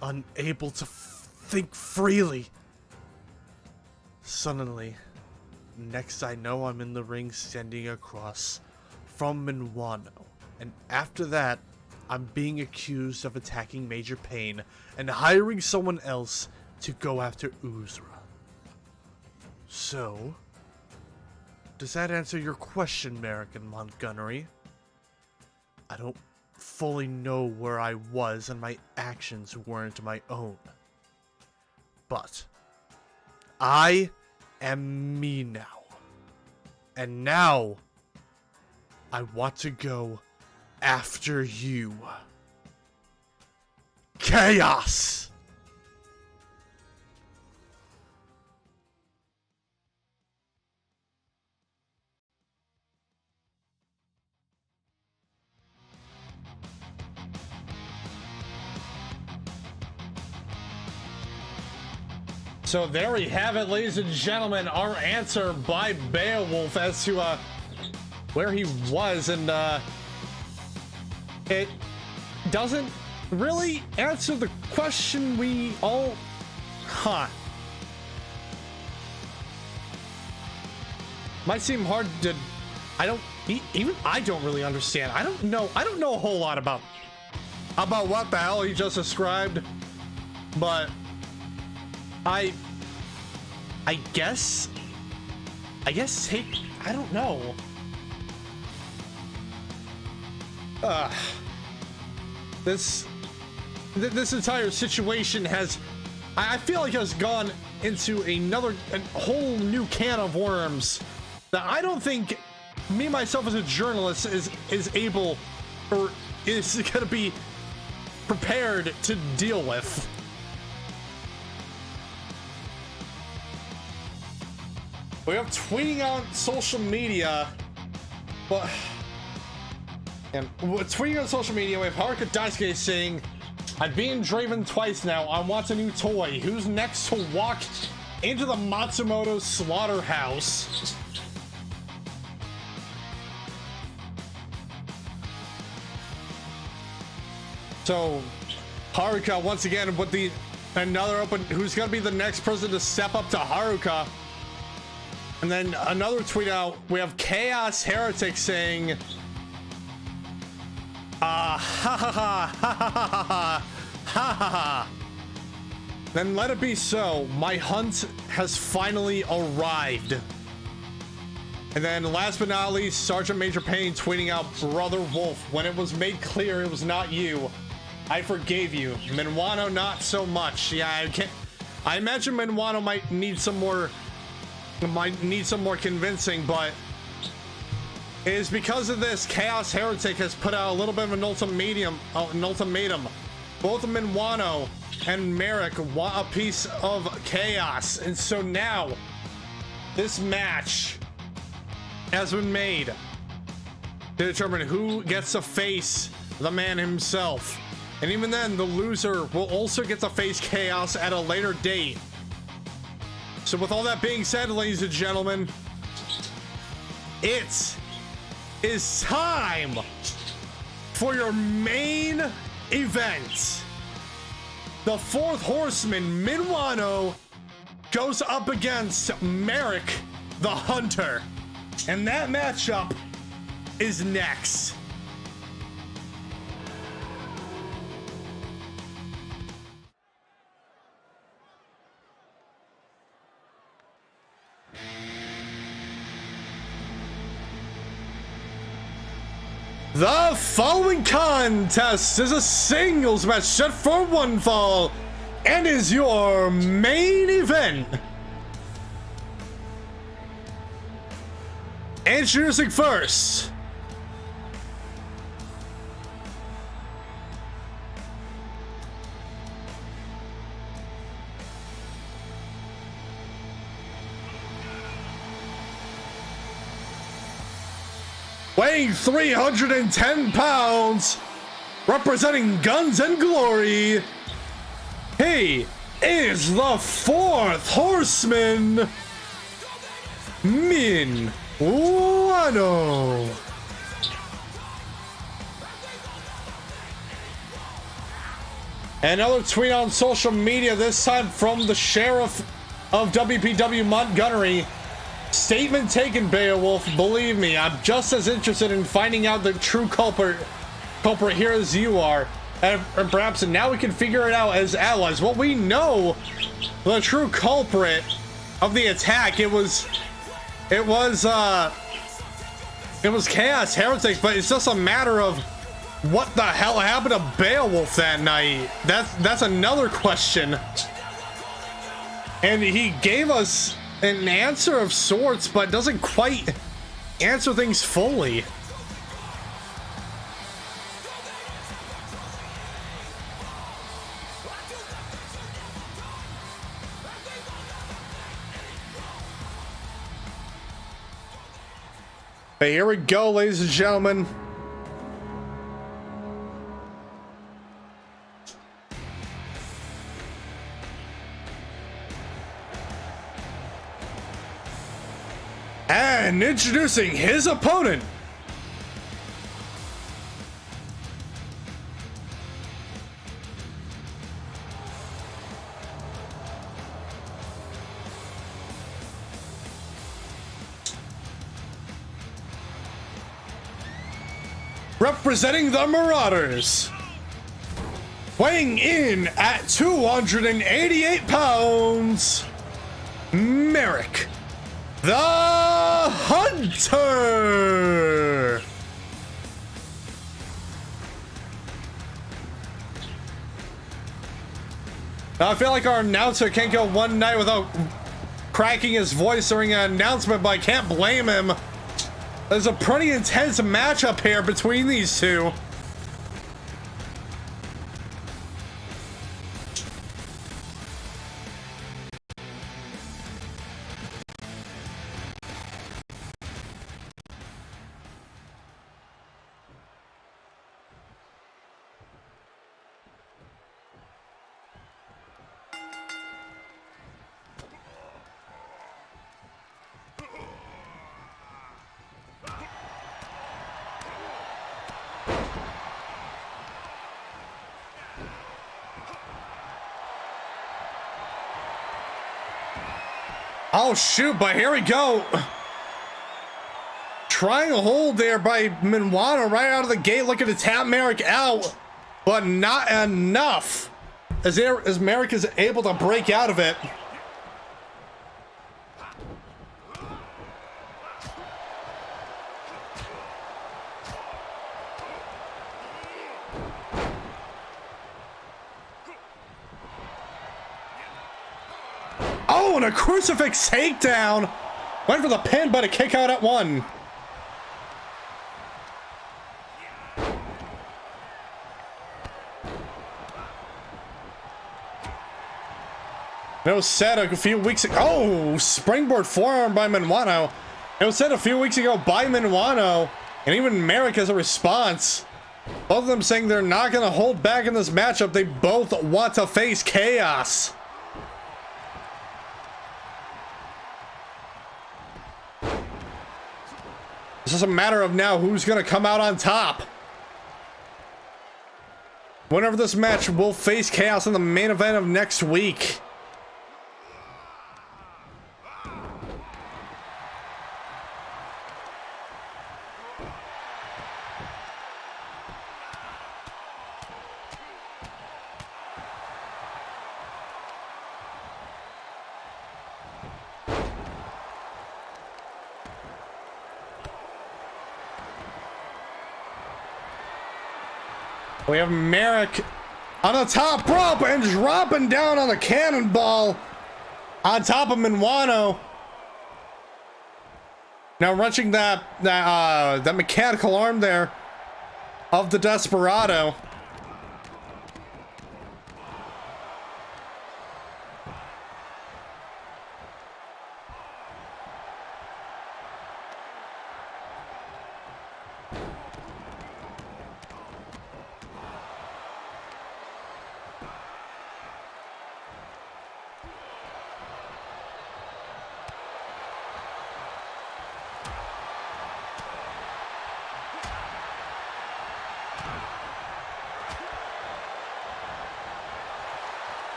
unable to think freely. Suddenly, next I know I'm in the ring standing across from Minuano. And after that, I'm being accused of attacking Major Payne and hiring someone else to go after Uzra. So, does that answer your question, Merrick and Montgomery? I don't fully know where I was, and my actions weren't my own. But I am me now. And now, I want to go after you. Chaos! So there we have it, ladies and gentlemen, our answer by Beowulf as to where he was, and it doesn't really answer the question we all... Might seem hard to... even I don't really understand. I don't know a whole lot about what the hell he just described, but I guess take, I don't know. This entire situation has, I feel like, has gone into a whole new can of worms that I don't think me myself as a journalist is able, or is gonna be prepared to deal with. We have tweeting on social media, but tweeting on social media, we have Haruka and Daisuke saying, "I've been Draven twice now. I want a new toy. Who's next to walk into the Matsumoto slaughterhouse?" So Haruka once again with another open. Who's gonna be the next person to step up to Haruka? And then another tweet out, we have Chaos Heretic saying, ha ha ha ha ha ha ha ha. Then let it be so. My hunt has finally arrived. And then last but not least, Sergeant Major Payne tweeting out, Brother Wolf, when it was made clear it was not you, I forgave you. Minuano not so much. Yeah, I imagine Minuano might need some more convincing, but it is because of this Chaos Heretic has put out a little bit of an ultimatum. Both Minuano and Merrick want a piece of chaos, and so now this match has been made to determine who gets to face the man himself, and even then the loser will also get to face Chaos at a later date. So with all that being said, ladies and gentlemen, it is time for your main event. The fourth horseman, Minuano, goes up against Merrick, the Hunter. And that matchup is next. The following contest is a singles match set for one fall and is your main event. Introducing first, weighing 310 pounds, representing Guns and Glory, he is the fourth horseman, Minuano. Another tweet on social media, this time from the sheriff of WPW Montgomery. Statement taken, Beowulf. Believe me, I'm just as interested in finding out the true culprit here as you are. And perhaps now we can figure it out as allies. Well, we know the true culprit of the attack. It was Chaos Heretic, but it's just a matter of what the hell happened to Beowulf that night. That's another question. And he gave us an answer of sorts, but doesn't quite answer things fully. But here we go, ladies and gentlemen. And introducing his opponent. Representing the Marauders. Weighing in at 288 pounds, Merrick, the Hunter. Now, I feel like our announcer can't go one night without cracking his voice during an announcement, but I can't blame him. There's a pretty intense matchup here between these two. Oh shoot, but here we go. Trying a hold there by Minuano right out of the gate, looking to tap Merrick out, but not enough. As Merrick is able to break out of it. Oh, and a crucifix takedown. Went for the pin, but a kick out at one. It was said a few weeks ago. Oh, springboard forearm by Minuano. It was said a few weeks ago by Minuano and even Merrick as a response. Both of them saying they're not going to hold back in this matchup. They both want to face chaos. It's just a matter of now who's going to come out on top. Winner of this match will face chaos in the main event of next week. We have Merrick on the top rope and dropping down on the cannonball on top of Minuano. Now wrenching that mechanical arm there of the Desperado.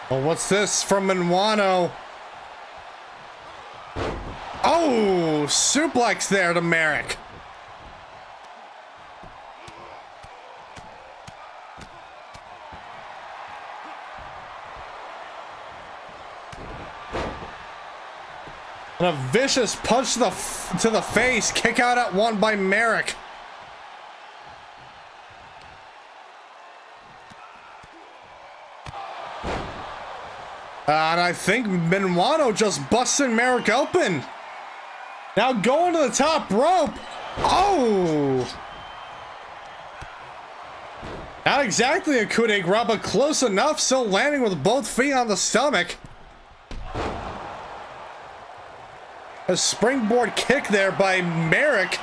Well, what's this from Minuano? Oh, suplex there to Merrick. And a vicious punch to the face, kick out at one by Merrick. And I think Minuano just busted Merrick open. Now going to the top rope. Oh! Not exactly a coup de grace, but close enough. Still landing with both feet on the stomach. A springboard kick there by Merrick.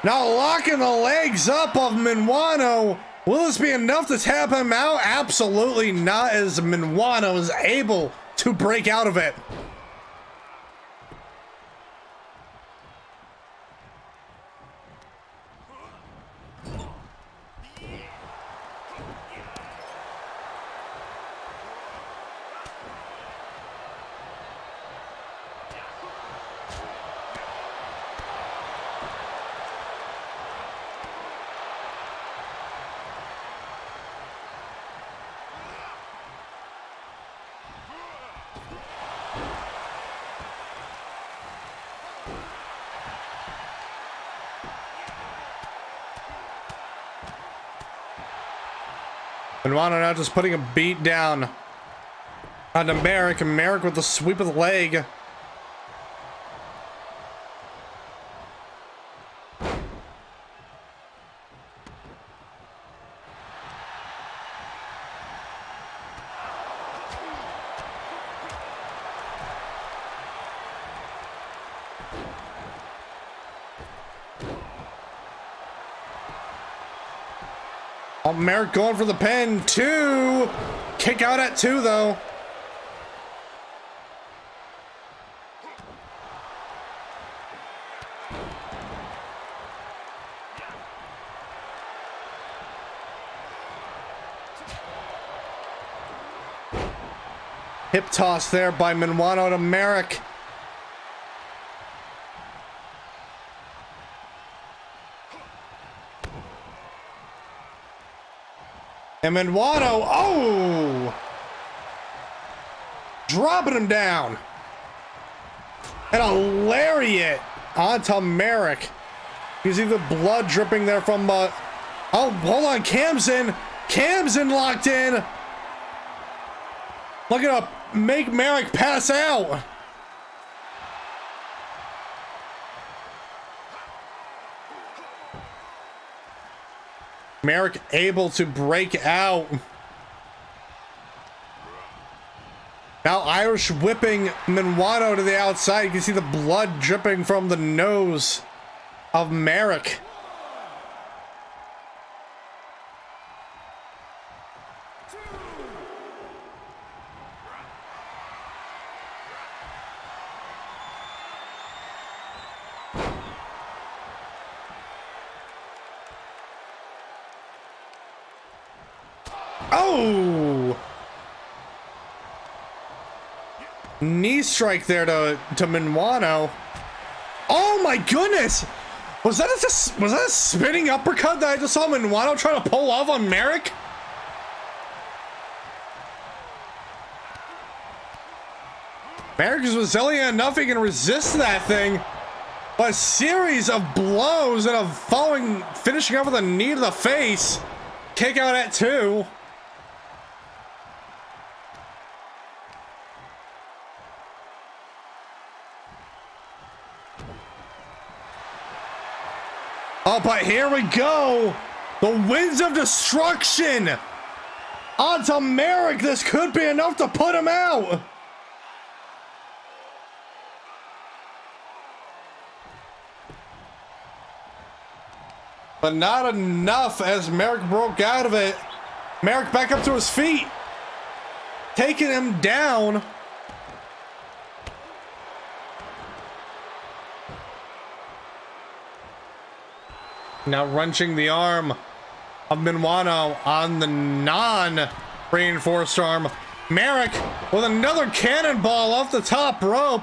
Now locking the legs up of Minuano. Will this be enough to tap him out? Absolutely not, as Minuano is able to break out of it. Minuano now just putting a beat down onto Merrick, and Merrick with the sweep of the leg. Oh, Merrick going for the pin. 2. Kick out at 2, though. Hip toss there by Minuano to Merrick. And Minuano, oh! Dropping him down. And a lariat onto Merrick. You see the blood dripping there from, oh, hold on, Cam's in. Cam's in, locked in. Looking to make Merrick pass out. Merrick able to break out. Now Irish whipping Minuano to the outside. You can see the blood dripping from the nose of Merrick. Oh! Knee strike there to Minuano. Oh my goodness! Was that a spinning uppercut that I just saw Minuano trying to pull off on Merrick? Merrick is resilient enough he can resist that thing. But a series of blows and finishing up with a knee to the face. Kick out at 2. Oh, but here we go. The winds of destruction onto Merrick. This could be enough to put him out. But not enough as Merrick broke out of it. Merrick back up to his feet. Taking him down. Now wrenching the arm of Minuano on the non-reinforced arm. Merrick with another cannonball off the top rope.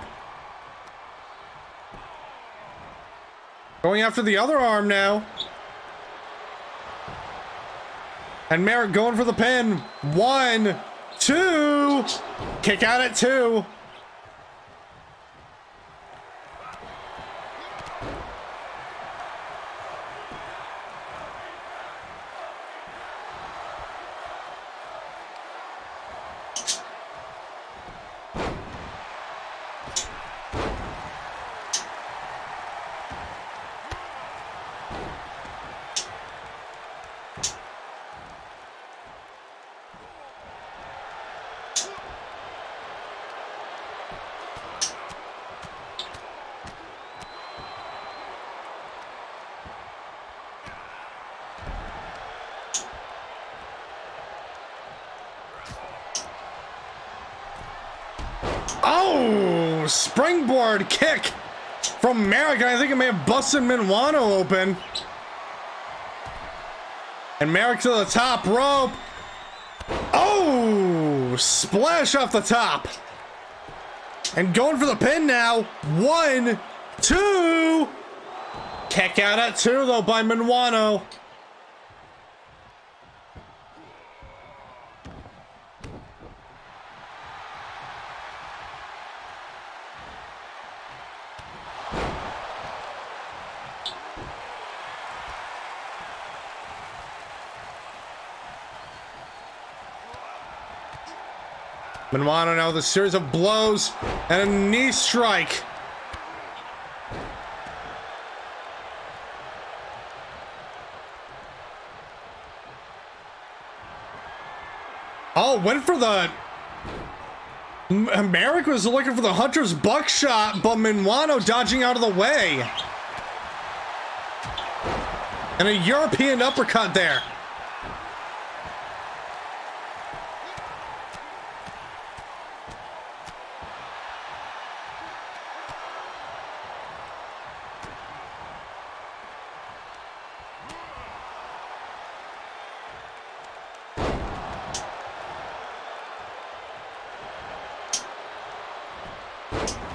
Going after the other arm now. And Merrick going for the pin. 1, 2. Kick out at 2. Oh, springboard kick from Merrick. I think it may have busted Minuano open. And Merrick to the top rope. Oh, splash off the top. And going for the pin now. 1, 2. Kick out at 2 though by Minuano. Minuano now with a series of blows and a knee strike. Oh, went for the... Merrick was looking for the Hunter's buckshot, but Minuano dodging out of the way. And a European uppercut there.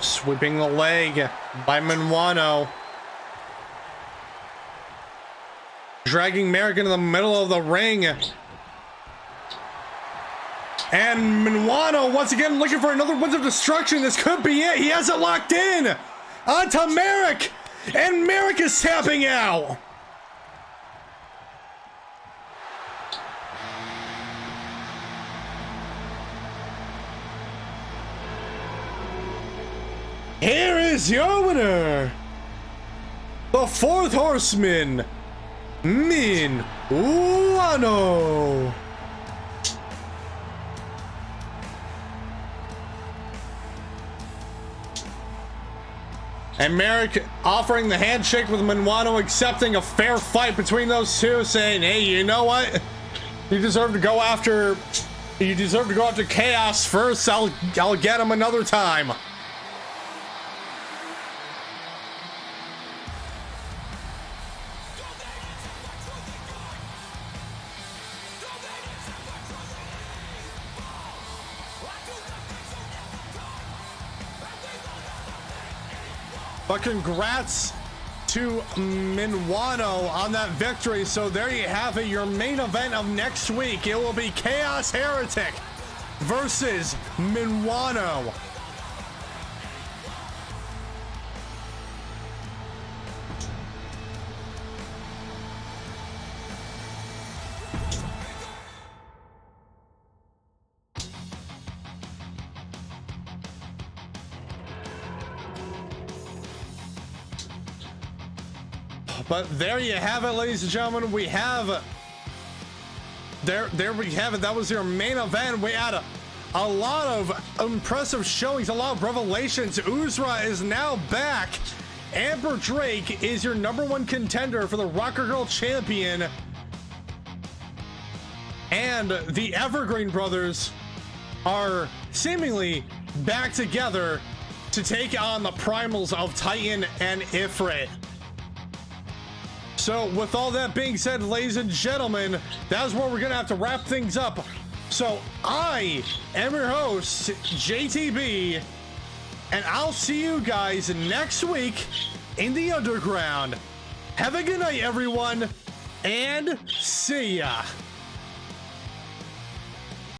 Sweeping the leg by Minuano. Dragging Merrick into the middle of the ring. And Minuano once again looking for another Winds of Destruction. This could be it. He has it locked in. Onto Merrick. And Merrick is tapping out. Here is your winner, the fourth horseman, Minuano. And Merrick offering the handshake with Minuano, accepting a fair fight between those two, saying, hey, you know what? You deserve to go after Chaos first. I'll get him another time. But congrats to Minuano on that victory. So there you have it, your main event of next week. It will be Chaos Heretic versus Minuano. But there you have it, ladies and gentlemen. We have there we have it. That was your main event. We had a lot of impressive showings, a lot of revelations. Uzra is now back. Amber Drake is your #1 contender for the Rockergirl Champion. And the Evergreen brothers are seemingly back together to take on the primals of Titan and Ifrit. So with all that being said, ladies and gentlemen, that's where we're gonna have to wrap things up. So I am your host, JTB, and I'll see you guys next week in the underground. Have a good night, everyone, and see ya.